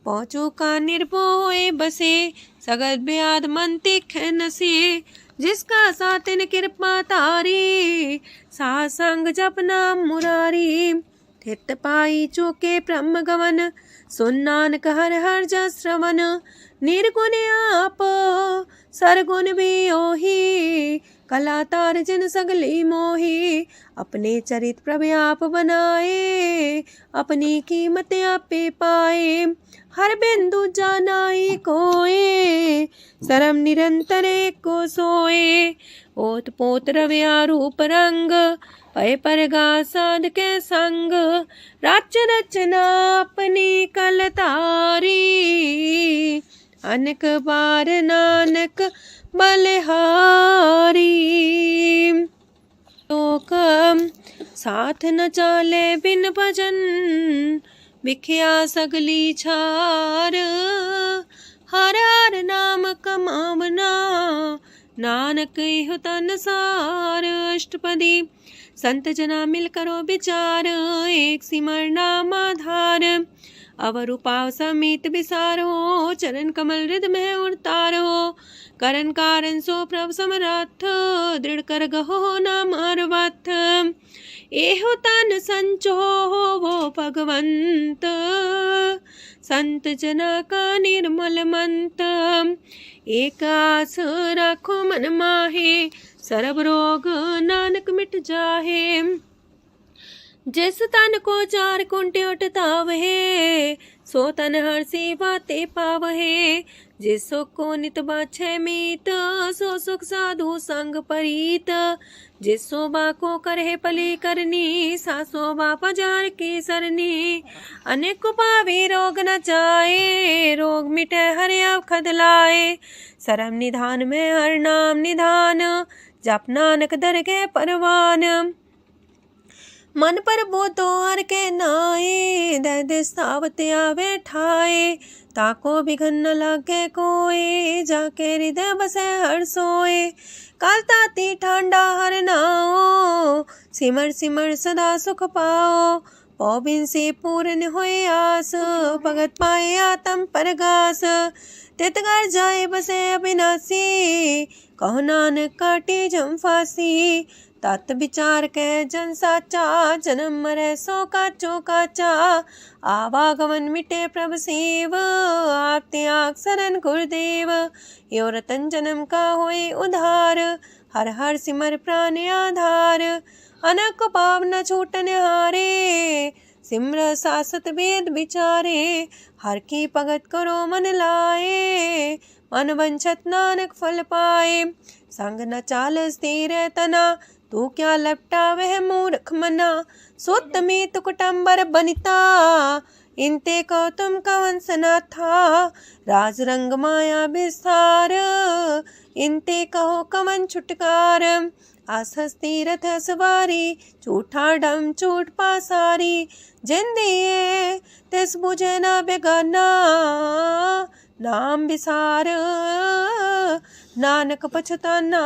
पहुँचो का निर्भय बसे, सगत ब्याद मन तिख नसे। जिसका सातिन कृपा तारी, सासंग जप नाम मुरारी। थित पाई चूके ब्रह्म गवन, सुन नानक हर हर जस श्रवण। निर्गुण आप सरगुण भी ओही, कला तार जिन सगली मोही। अपने चरित प्रभ आप बनाए, अपनी कीमत आपे पाए। हर बिंदु जानाई कोए, सरम निरंतर को सोए। ओत पोत रव्या रूप रंग, पय परगा साध के संग। राच रचना अपनी कल तारी, अनेक बार नानक बलिहारी। लोक साथ न चाले बिन भजन, बिख्या सगली छार। हर हर नाम कमावना, नानक इह तन सार। अष्टपदी संत जना मिल करो विचार, एक सिमर नाम आधार। अवर उपाव समीत विसारो, चरण कमल हृदय में उतारो। करन कारण सो प्रभ समरथ, दृढ़ कर गहो नाम अर्वथ। एहो तन संचो वो भगवंत, संत जना का निर्मल मंत। एक आस राखो मन माहे, सरब रोग नानक मिट जाहे। जिस तन को 4 कुंटे उठतावहे, सो तन हर सेवा ते पावहे। जिस सुख को नित बाछे मीत, सो सुख साधु संग परीत। जिस शोभा को करहे पली करनी, सा शोभा पजार की सरनी। अनेक पावे रोग न जाए, रोग मिटे हर अब खदलाए। सरम निधान में हर नाम निधान, जप नानक दरगह परवान। मन पर बोतो हर के नाए, दर्द सावत आवे ठाए। ताको बिघन न लागे कोय, जाके हृदय बसे हर सोए। काल ताती ठांडा हर नाओ, सिमर सिमर सदा सुख पाओ। पौबिन से पूर्ण होए आस, भगत पाए आत्म परगास। तितगर जाए बसे अविनाशी, कहो नानक काटे जम फांसी। तत् विचार के जन साचा, जन्म मरे सो काचो काचा। आवागमन मिटे प्रभ सेव, आप त्याग शरण गुरुदेव। यो रतन जन्म का होए उधार, हर हर सिमर प्राण आधार। अनक पाप न छूटन हारे, सिमर सासत वेद विचारे। हर की भगत करो मन लाए, मन वंछत नानक फल पाए। संग न चाल स्थिर तना, तू क्या लपटा वह मूर्ख मना। सुत में तु कुटुम्बर बनिता, इनते को तुम कवन सना था। राज रंग माया विस्तार, इनते कहो कवन छुटकार। आस हस्ती रथ सवारी, झूठा डम झूठ पासारी। जिन दिए तिस बुझे न बेगाना, नाम विसार नानक पछताना।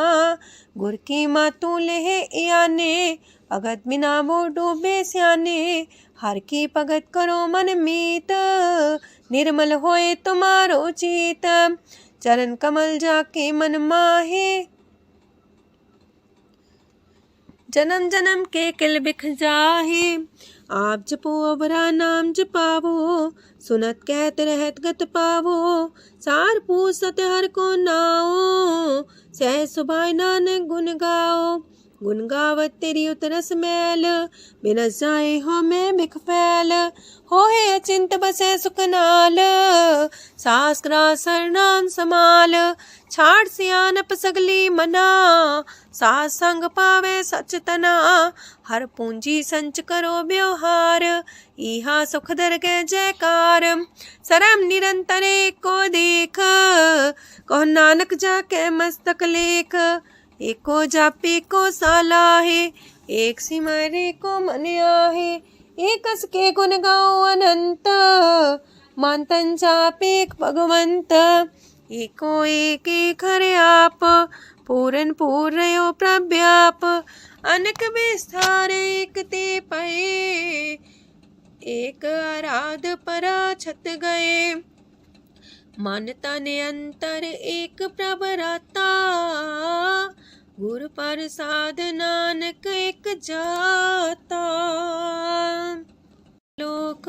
गुर की मातू लेहे इयाने, भगत बिना वो डूबे स्याने। हर की भगत करो मन मीत, निर्मल होए तुम्हारो चित। चरण कमल जाके मन माहे, जन्म जन्म के किल बिख जाहे। आप जपो अवरा नाम जपावो, सुनत कहत रहत गत पावो। सार पूछ सत हर को नाओ, सह सुभाय नानक गुन गाओ। गुन गावत तेरी उतरस मैल, बिनस जाए हो मैं बिख फैल। होए अचिंत बसे सुखनाल, शास्त्रा सरनाम समाल। छाड़ सियानप सगली मना, साथ संग पावे सच तना। हर पूंजी संच करो व्यवहार, इहा सुख दर के जयकार। सरम निरंतर को देख, कहो नानक जाके मस्तक लेख। एको जापे को सालाहे, एक सिमरे को मन आहे। एक अस के गुण गाओ अनंत, मानतन जापे भगवंत। एको एक एक हरे आप, पूरन पूर्णयो प्रव्याप। अनक विस्तार एक ते पए, एक आराध परा छत गए। मन तन अंतर एक प्रभ राता, गुर प्रसाद नानक एक जाता। लोक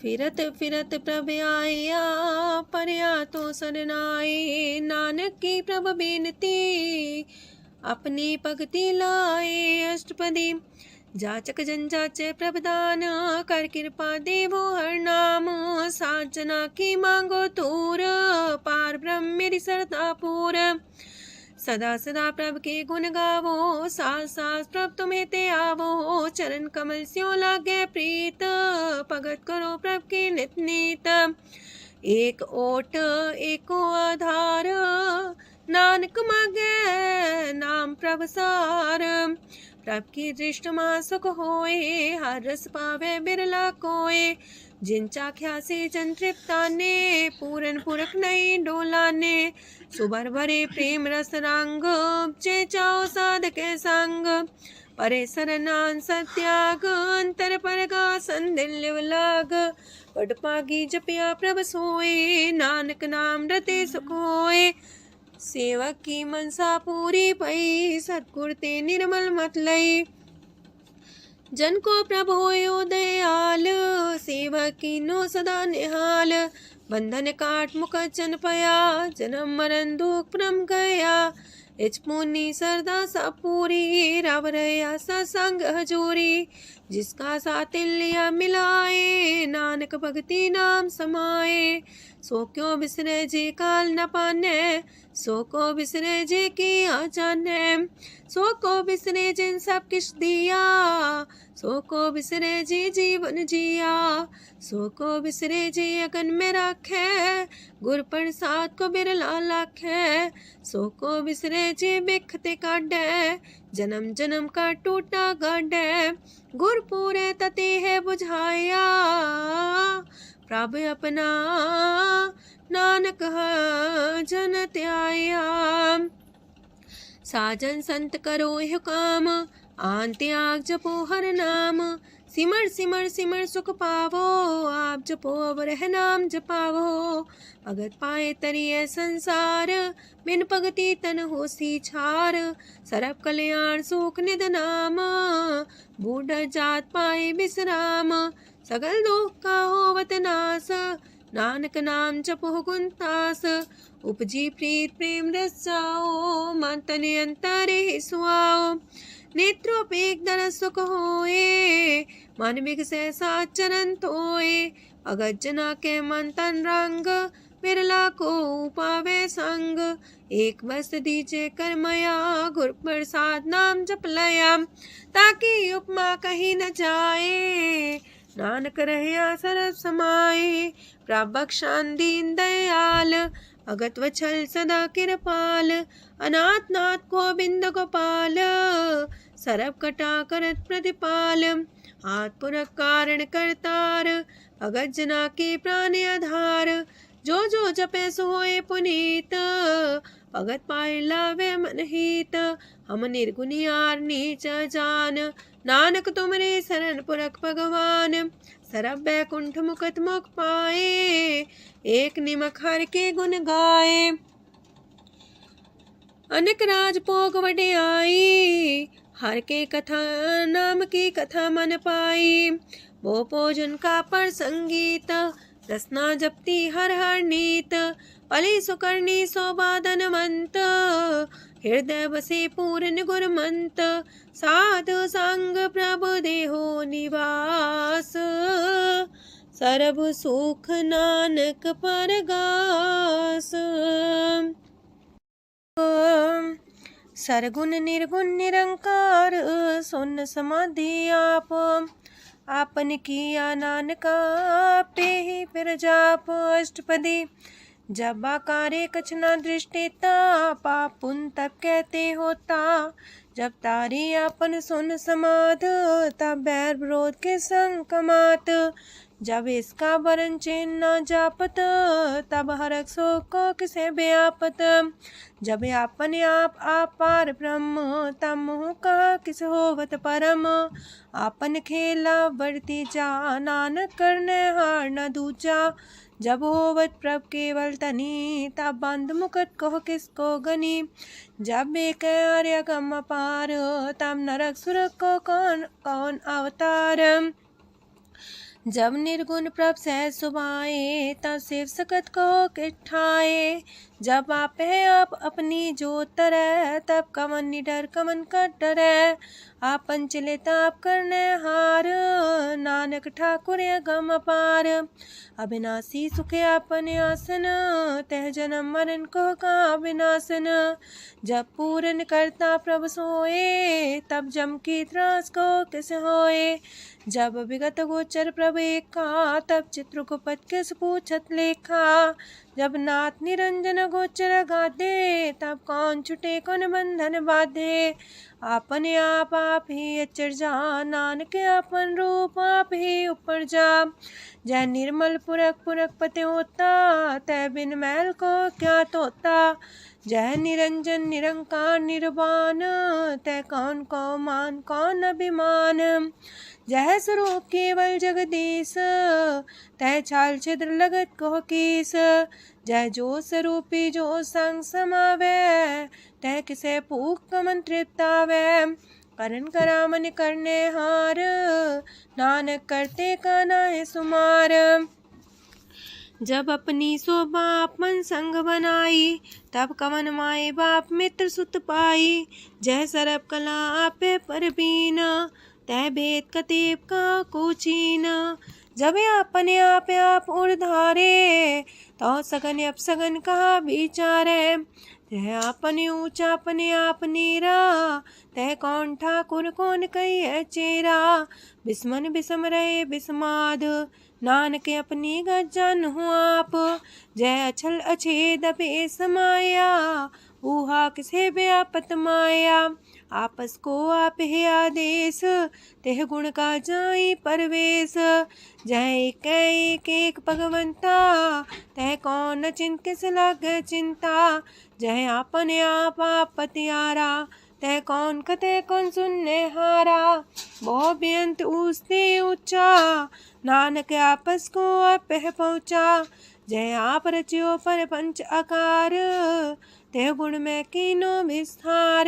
फिरत फिरत प्रभ आया, परया तो सरनाए। नानक की प्रभ बेनती, अपनी भगति लाए। अष्टपदी जाचक जन जाचे प्रभदान, कर कृपा देवो हर नाम। सात जना की मांगो तूर, पार ब्रह्म मेरी सरदा पूर। सदा सदा प्रभ के गुण गावो, सास सास प्रभ तुम्हें ते आवो। चरण कमल स्यो लागे प्रीत, भगत करो प्रभ के नित नीत। एक ओट एको आधार, नानक मागे नाम प्रभ सार। प्रभ की दृष्टि मां सुख होए, हर रस पावे बिरला कोय। जिन चाख्या से जन तृप्ताने, पूरन पुरख नहीं डोलाने। सुबर भरे प्रेम रस रंग, जे चाओ साधके संग। परे सरनान सत्याग, अंतर परगा संदिल लाग। पट पागी जपिया प्रभ सोए, नानक नाम रते सुख होए। सेवक की मनसा पूरी पई, सतगुर ते निर्मल मत लई। जन को प्रभु होयो दयाल, सेवक की नो सदा निहाल। बंधन काट मुख चन पया, जन्म मरण दुख परम गया। इच पुनी सरदा सा पूरी, राव रया सत्संग हजूरी। जिसका सातिल्य मिलाए, नानक भगति नाम समाए। सो क्यों बिसरे जे काल न पाने, सो को बिसरे जे की आ जाने। सो को बिसरे जिन सब किछ दिया, सो को बिसरे जी जीवन जिया। सो को बिसरे जी अगन में राखे, गुर प्रसाद को बिरला लाखे। सो को बिसरे जी बिखते काढ़े, जन्म जन्म का टूटा गाढ़े। गुर पूरे तते है बुझाया, प्रभु अपना नानक जन त्याया। साजन संत करो यह काम, आन त्याग जपो हर नाम। सिमर सिमर सिमर सुख पावो, आप जपो अवर है नाम जपावो। भगत पाए तरिए संसार, बिन भगति तन होसी छार। सरब कल्याण सुख निध नाम, बूढ़ जात पाए विश्राम। सगल दुख का होवत नाश, नानक नाम जपो गुणतास। उपजी प्रीत प्रेम रस जाओ, मन तन अंतर ही सुआओ। नेत्रोपेक दर सुख होए, मन विगसे सात चरण तोए। अगत जना के मन तन रंग, बिरला को पावे संग। एक बस दीजे कर मया, गुर प्रसाद नाम जप लया। ताकि उपमा कहीं न जाए, नानक रहिया सरस समाए। प्रभु बख्शान दीन दयाल, अगत वछल सदा कृपाल। अनाथ नाथ गोविंद गोपाल, सरब कटा करत प्रतिपाल। हाथ पुरख कारण करतार, भगत जना के प्राण आधार। जो जो जपे सो होए पुनीत, भगत पाए लावे मन हित। हम निर्गुनियार नीच जान, नानक तुमरे शरण पुरख भगवान। सरब बैकुंठ मुकत मुख पाए, एक निमक हर के गुण गाए। अनेक राज भोग वड्याई, हर के कथा नाम की कथा मन पाई। वो भोजन का पर संगीत, रसना जपती हर हर नीत। पली सुकर्णी शोभा धनवंत, हृदय बसे पूर्ण गुरमंत। साधु संग प्रभु देहो निवास, सरब सुख नानक परगास। सरगुण निर्गुण निरंकार, सुन समाधि आप। आपन किया नानका, पे ही फिर जाप। अष्टपदी जब आकारे कछ न दृष्टिता, पाप पुण्य तब कहते होता। जब तारी आपन सुन समाध, तब बैर विरोध के संग कमात। जब इसका वरण चिन्ह न जापत, तब हरक शोक को किसे व्यापत। जब आपने आप पार ब्रह्म, तब मोह का किस होवत परम। आपन खेला बढ़ती जा, नानक करने हार न दूजा। जब होवत प्रभ केवल तनी, तब बंद मुकट कहो किसको गनी। जब एक आर्य गम पार, तब नरक सुरक को कौन कौन अवतार। जब निर्गुण प्रभ सहज सुभाए, तब शिव सकत को किठाए। जब आप है आप अपनी जो तरह, तब कमन निडर कमन का डरे। आपन चले ताप करने हार, नानक ठाकुर गम पार। अविनाशी सुखे आपन आसन, तह जन्म मरण को का विनाशन। जब पूरन करता प्रभु सोए, तब जम की त्रास को किस होए। जब विगत गोचर प्रभु एका, तब चित्रगुप्त किस पूछत लेखा। जब नाथ निरंजन गोचर गाधे, तब कौन छुटे कौन बंधन बाधे। आपने आप ही अचर जा, नानक आपन रूप आप ही ऊपर जा। जय निर्मल पुरख पुरख पते होता, तय बिन मैल को क्या तोता। जय निरंजन निरंकार निर्वाण, तय कौन को मान कौन अभिमान। जय स्वरूप केवल जगदीश, तय छाल छिद्र लगत को कीस। जय जो स्वरूपी जो संग समावे, तय किसे भूख कमन तृप्तावे। करण करामन करने हार, नानक करते का नाहि सुमार। जब अपनी शोभा आपन संग बनाई, तब कवन माए बाप मित्र सुत पाई। जय सरब कला आपे परबीन, तय भेद कतीब का कोचीन। जब अपने आप उर्धारे, तो सगन अपसगन कहा विचारे। तह अपने ऊंचा अपने आप नीरा, तह कौन ठाकुर कौन कही चेरा। बिस्मन बिसम रहे बिस्माद, नानक अपनी गजन हो आप। जय अछल अछेद पे समाया, ऊहा किसे व्यापत माया। आपस को आप है आदेश, तेह गुण का जाई परवेश। जह एक एक भगवंता, तह कौन चिंत किस लागे चिंता। जह आपने आप पतियारा, तह कौन कते कौन सुनने हारा। बहु बेअंत ऊसते ऊंचा, नानक आपस को आप पहुँचा। जय आप रचियो पर पंच आकार, तेह गुण में कीनो विस्तार।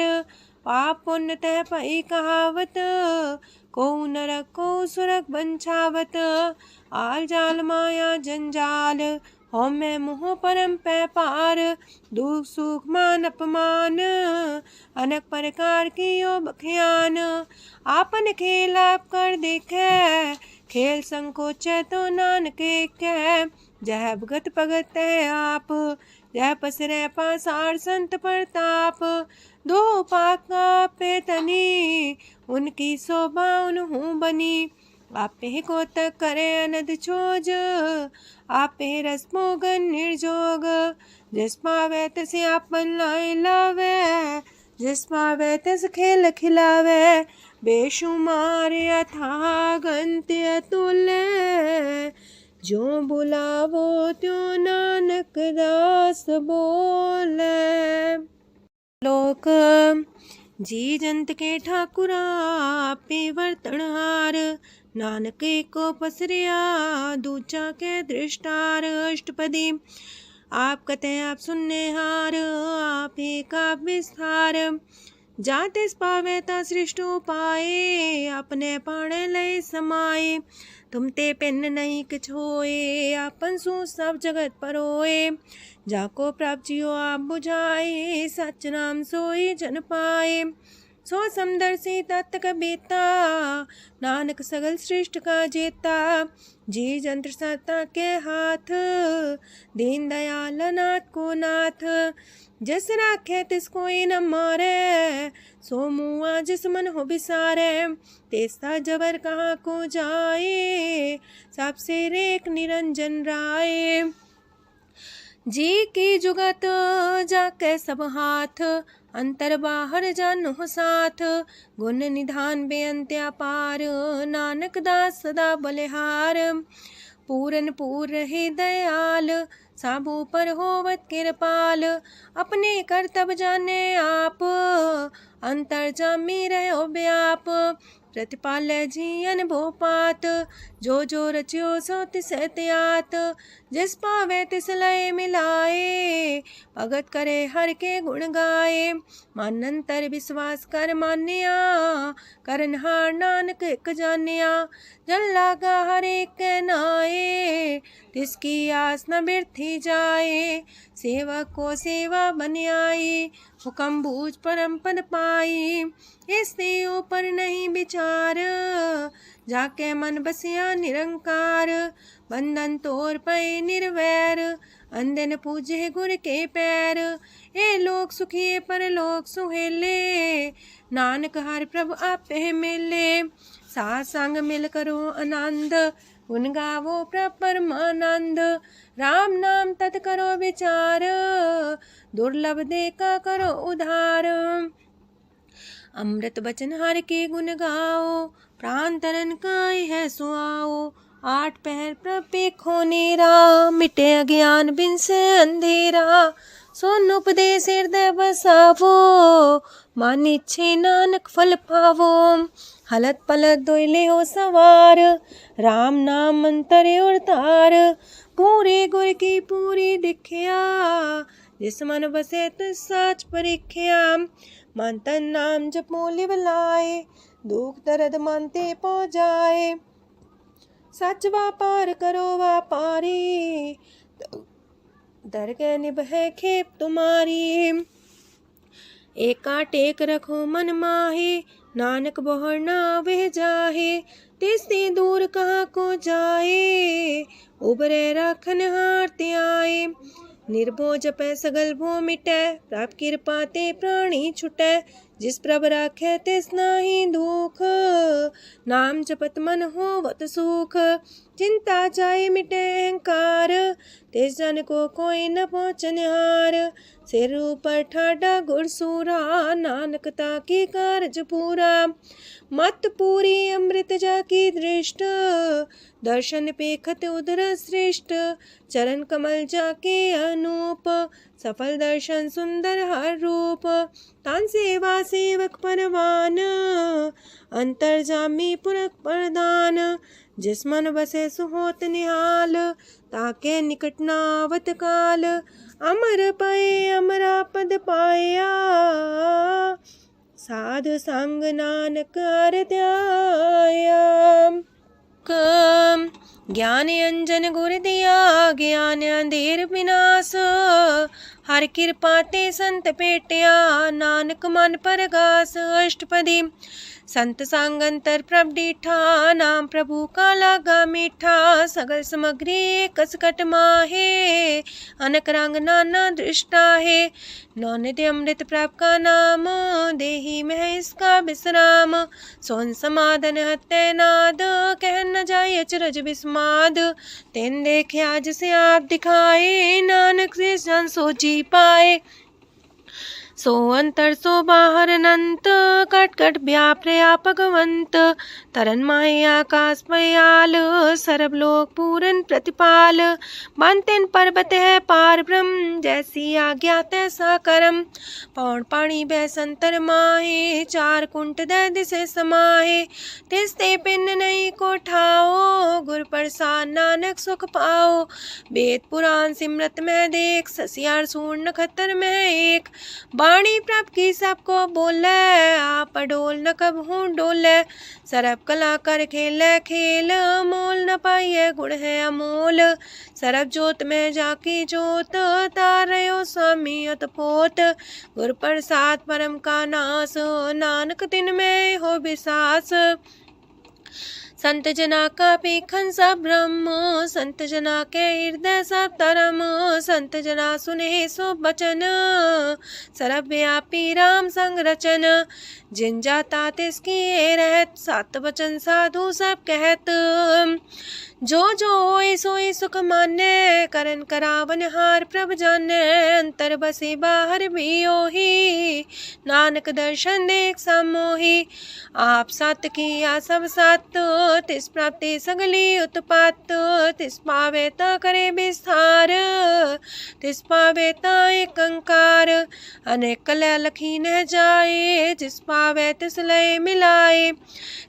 पाप पुण्य तह पई कहावत, को नरक को सुरक बंछावत। आल जाल माया जंजाल, हो मैं मुँह परम पै पार। दुख सुख मान अपमान, अनेक प्रकार की यो बखियान। आपन खेल आप कर देखे, खेल संकोच तो नानक कह। जह भगत भगत है आप, जह पसरे पासार संत प्रताप। दो पाका पे तनी, उनकी शोभा उन्हूं बनी। आपे को तक करे अनद छोज, आपे रस मोगन निर्जोग। जिस पावे तसे आपन लाई लावे, जिस पावे तस खेल खिलावे। बेशुमार अथागंत अतुल्य, जो बुलावो त्यों नानक दास बोले। लोक जी जंत के ठाकुरा, आपे वर्तनहार। नानक को पसरिया, दूजा के दृष्टार। अष्टपदी आप कते आप सुनने हार, आप एक आप विस्तार। जाते पावे ता सृष्टो पाए, अपने पाणे लय समाए। तुम ते पिन नहीं किछ होए, आपन सु सब जगत परोए। जाको प्राप्त जियो आप बुझाए, सच नाम सोई जन पाए। सो समदर्शी तत्क बेता, नानक सगल सृष्ट का जेता। जी जंत्र सत्ता के हाथ, दीन दयाल नाथ को नाथ। जिस राखे तिस कोई न मारे, सो मुआ जिस मन हो बिसारे। तेस्ता जबर कहाँ को जाए, सबसे रेख निरंजन राय। जी की जुगत जाके सब हाथ, अंतर बाहर जानो साथ। गुण निधान बेअंत्या पार, नानक दास सदा बलिहार। पूरन पूर रहे दयाल, साबू पर होवत कृपाल। अपने कर्तव्य जाने आप, अंतर जामी रहो व्याप। प्रतिपाल्य जीयन भोपात, जो जो रचियो सो तिस त्यात। जिस पावे तिस लय मिलाए, भगत करे हर के गुण गाए। मानंतर विश्वास कर मान्या, करनहार नानक एक जान्या। जन लागा हर एक नाए, तिसकी आस न बिरथी जाए। सेवक को सेवा बन आई, हुक्म बूझ परम पद पाई। इससे ऊपर नहीं विचार, जाके मन बसिया निरंकार। बंधन तोड़ पे निर्वैर, अंधन पूजे गुर के पैर। ए लोक सुखिए पर लोक सुहेले, नानक हर प्रभु आपे मिले। साथ संग मिल करो आनंद, गुण गावो प्रभु परमानंद। राम नाम तत् करो विचार, दुर्लभ देखा करो उधार। अमृत बचन हर के गुण गाओ, प्राण तरन काय है सुआओ। आठ पहर प्रभ पेखो नेरा, मिटे अज्ञान बिन से अंधेरा। सोन उपदेश हृदय बसावो, मान इच्छे नानक फल पावो। हलत पलत दोइले हो सवार, राम नाम अंतरे उतार। पूरे गुर की पूरी दिखिया, जिस मन बसे तिस साच परिख्या। मन तन नाम जपो लिव लाए, दुख दर्द मानते पो जाए। सच व्यापार करो व्यापारी, दरगह निभे खेप तुम्हारी। एका टेक रखो मन माहे, नानक बहुर ना वह जाहे। तिससे दूर कहाँ को जाए, उबरे राखन हार ते आए। निर्भो जपै सगल भो मिटै, प्रभ कृपा ते प्राणी छुटै। जिस प्रभ राखै तिस नाहि दुख, नाम जपत मन होवत सुख। चिंता जाय मिटै अहंकार, तिस जन को कोई न पहुँचनिहार। सिर ऊपर ठाडा गुरसूरा, नानक ताकी कारज पूरा। मत पूरी अमृत जाकी दृष्ट, दर्शन पेखत उदर श्रेष्ठ। चरण कमल जाके अनूप, सफल दर्शन सुंदर हर रूप। तान सेवा सेवक परवान, अंतर जामी पुरख प्रदान। जिस मन बसे सुहोत निहाल, ताके निकट नावत काल। अमर पाए अमरा पद पाया, साधु संग नानक हर ध्याया। ज्ञान अंजन गुर दिया, ज्ञान अंधेर विनाश। हर कृपा ते संत पेटिया, नानक मन परगास। अष्टपदी संत संग अंतर प्रभ डीठा, नाम प्रभु का लागा मीठा। सगल सामग्री कसकट माहे, अनक रंग नाना दृष्टा है। नौनिधि अमृत प्रभ का नाम, देही में है इसका विश्राम। सोन समाधन हत्ते नाद, कह न जाए अचरज विस्माद। तेन देखे आज से आप दिखाए, नानक से जन सो जी पाए। सो अंतर सो बाहर अनंत, कट कट व्याप रया भगवंत। तरन माहे आकाश पयाल, सरब लोक पूरन प्रतिपाल। बनतेन पर्वत है पार ब्रह्म, जैसी आज्ञा तैसा करम। पौड़ पाणी बह संतर माहे, चार कुंट दे दिसे समाहे। तिसते पिन नहीं को ठाओ, गुर प्रसाद नानक सुख पाओ। वेद पुराण सिमरत में देख, ससियार सूर नखत्तर में एक। वाणी प्रभ की सबको बोले, आप डोल न कबहू डोले। सरब कला कर खेले खेल, मोल न पाइए गुण है अमोल। सरब जोत में जाकी जोत, तारयो स्वामी अतपोत। गुर प्रसाद परम का नास, नानक दिन में हो विसास। संत जना का पेखन सब ब्रह्म, संत जना के हृदय सब धर्म। संत जना सुने सो बचन, सरब व्यापी राम संग रचन। जिन जाता तिसकी रहत, सात वचन साधु सब कहत। जो जो होए सोए सुख माने, करन करावन हार प्रभ जाने। अंतर बसे बाहर भी ओही, नानक दर्शन देख समोही। आप सत किया सब सत, तिस प्राप्ति सगली उत्पात। तिस पावे ता करे विस्तार, तिस पावे ता एक अंकार। अनेक कलय लखी न जाए, जिस पावे तिस लय मिलाए।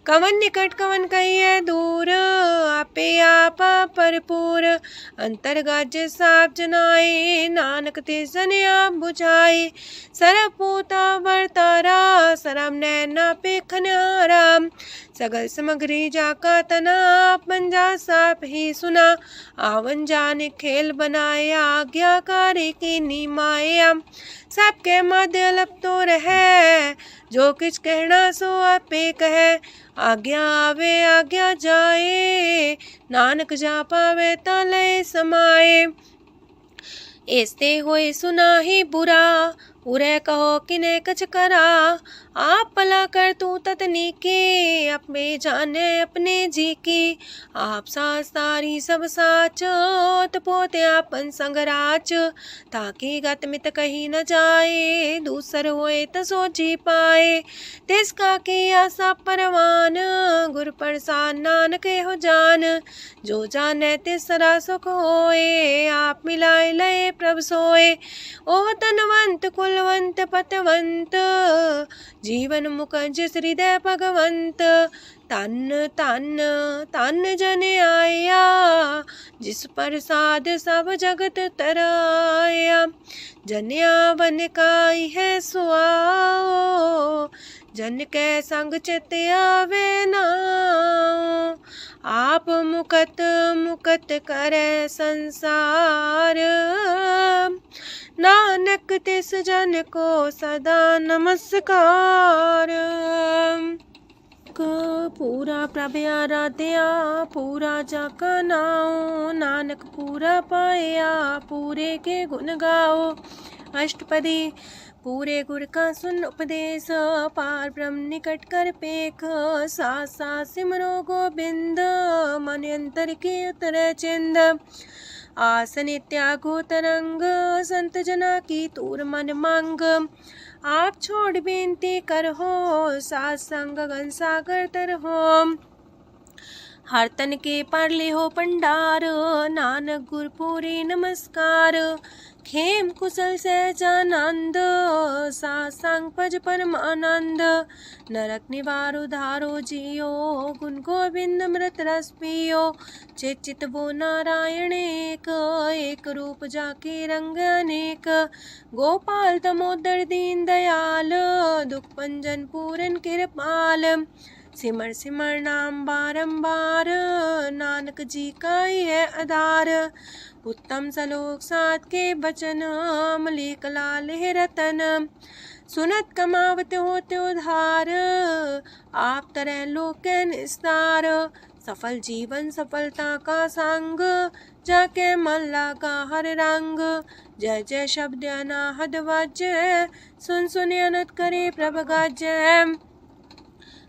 कवन निकट कवन कहिए दूर, आपे आपा भरपूर। अंतर गाजे साप जनाए, नानक तिस जन आप बुझाए। सरब पूता वर्तारा, सरब नैना पेखनारा। सगल सामग्री जाका तना, बन जा साप ही सुना। आवन जाने खेल बनाया, आज्ञाकारी की निमाया। सबके मध्य लप तो रहे, जो किछ कहना सो आपे कहे। आज्ञा आवे आज्ञा जाए, नानक जा पावे ता लय समाए। ऐसे होए सुना ही बुरा, उरे कहो किने कछ करा। आप भला कर तू ततनी के, अपने जाने अपने जी की। आप सास तारी सब साच, पोते आपन संगराच। ताकि गत मित कही न जाए, दूसर होए त सोची पाए। तिसका किया सब परवान, गुर प्रसाद नानक हो जान। जो जाने तिसरा सुख होए, आप मिलाए लय प्रभ सोए। ओह तनवंत कुलवंत पतवंत, जीवन मुकज हृदय भगवंत। तन तन तन जन आया, जिस प्रसाद सब जगत तराया। जन्या बन काई है सुआओ, जन के संग चित आवे नाओ। आप मुकत मुकत करे संसार, नानक तिस जन को सदा नमस्कार। पूरा प्रभ आराध्या, पूरा जाका नाओ। नानक पूरा पाया, पूरे के गुण गाओ। अष्टपदी पूरे गुर का सुन उपदेश, पार ब्रह्म निकट कर पेख। साथ साथ सिमरो गोबिंद, मन अंतर की उतरे चिंद। आसन त्यागो तरंग, संत जना की तूर मन मांग। आप छोड़ बेनती कर हो, सात संग गगन सागर तर हो। हर तन के परले हो पंडार, नानक गुरपुरी नमस्कार। खेम कुशल सहजानंद, सासंग पज परमानंद। नरक निवार उधारो जियो, गुण गोविंद मृत रस पियो। चित वो नारायण एक, एक रूप जाके रंग अनेक। गोपाल दामोदर दीन दयाल, दुख भंजन पूरन कृपाल। सिमर सिमर नाम बारंबार, नानक जी का ही है आधार। उत्तम सलोक साध के बचन, अमलीक लाल है रतन। सुनत कमावत होते उधार, आप तरह लोक निस्तार। सफल जीवन सफलता का संग, जाके मन लागा हर रंग। जय जय शब्द अनाहद वाजय, सुन सुन अनत करे प्रभ गाजय।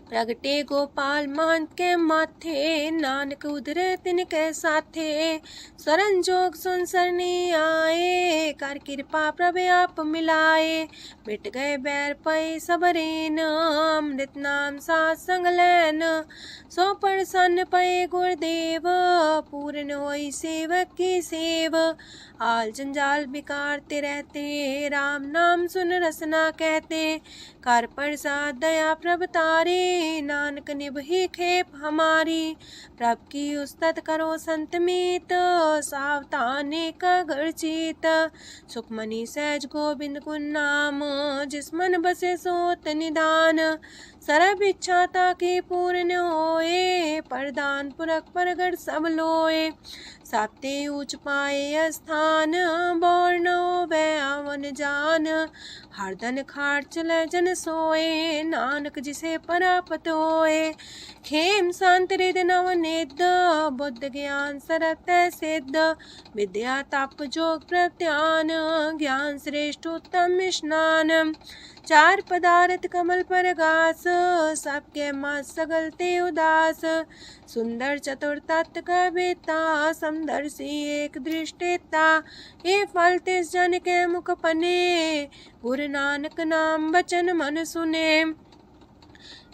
प्रगटे गोपाल महंत के माथे, नानक उधरे तिनके साथे। शरण जोग सुन सरनी आए, कर कृपा प्रभ आप मिलाए। मिट गए बैर पै सबरेन, अमृत नाम साथ संग लैन। सो प्रसन्न पै गुरुदेव, पूर्ण होई सेवक की सेव। आल जंजाल बिकारते रहते, राम नाम सुन रसना कहते। कर प्रसाद दया प्रभ तारे, नानक निभहि खेप हमारी। प्रभ की उस्तत करो संत मीत, सावधाने का घर चीत। सुखमणि सहज गोविंद गुण नाम, जिस मन बसे सोत निधान। सर्व इच्छा ताकी पूर्ण होए, प्रदान पुरख परगट सब लोए। साते ऊंच पाए स्थान, बोर न होवे आवन जान। हर धन खाट चले जन सोए, नानक जिसे परापत होए। खेम शांत हृद नव निध, बुद्ध ज्ञान सरत सिद्ध। विद्या तप जोग प्रत्यान, ज्ञान श्रेष्ठ उत्तम स्नान। चार पदार्थ कमल पर घास, सबके मास सगलते उदास। सुंदर चतुर तत्व का बेता, समदर्शी एक दृष्टिता। ये फल तिस जन के मुख पने, गुरु नानक नाम बचन मन सुने।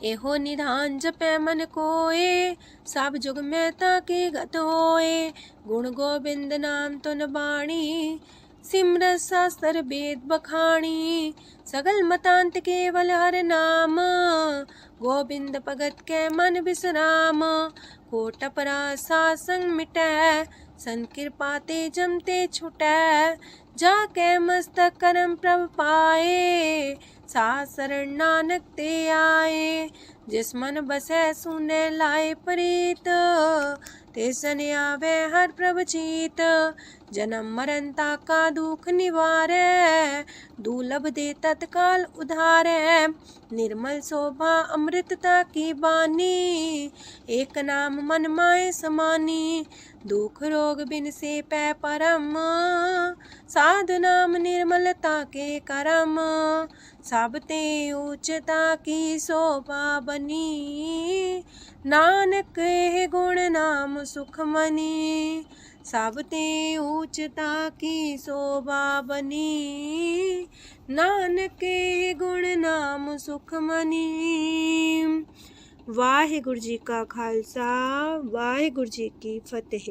एहो निधान जपै मन कोए, सब जुग में ताकी गत होए। गुण गोविंद नाम तुन बाणी, सिमरत शास्त्र वेद बखाणी। सगल मतांत केवल हर नाम, गोविंद भगत के मन विश्राम। कोट अपराध सात संग मिटै, संत कृपा ते जमते छुटै। जाके मस्तक करम प्रभ पाए, साथ शरण नानक ते आए। जिस मन बसै सुने लाए प्रीत, तिस जन आवे हर प्रभ चीत। जन्म मरण ताका दुख निवारै, दुर्लभ दे तत्काल उधारै। निर्मल शोभा अमृतता की बानी, एक नाम मन माय समानी। दुख रोग बिन से पै परम, साधु नाम निर्मलता के करम। सब ते ऊंचता की शोभा बनी, नानक है गुण नाम सुखमनी। सब ते ऊंचता की शोभा बनी, नानक है गुण नाम सुखमनी। वाहिगुरु जी का खालसा, वाहिगुरु जी की फतेह।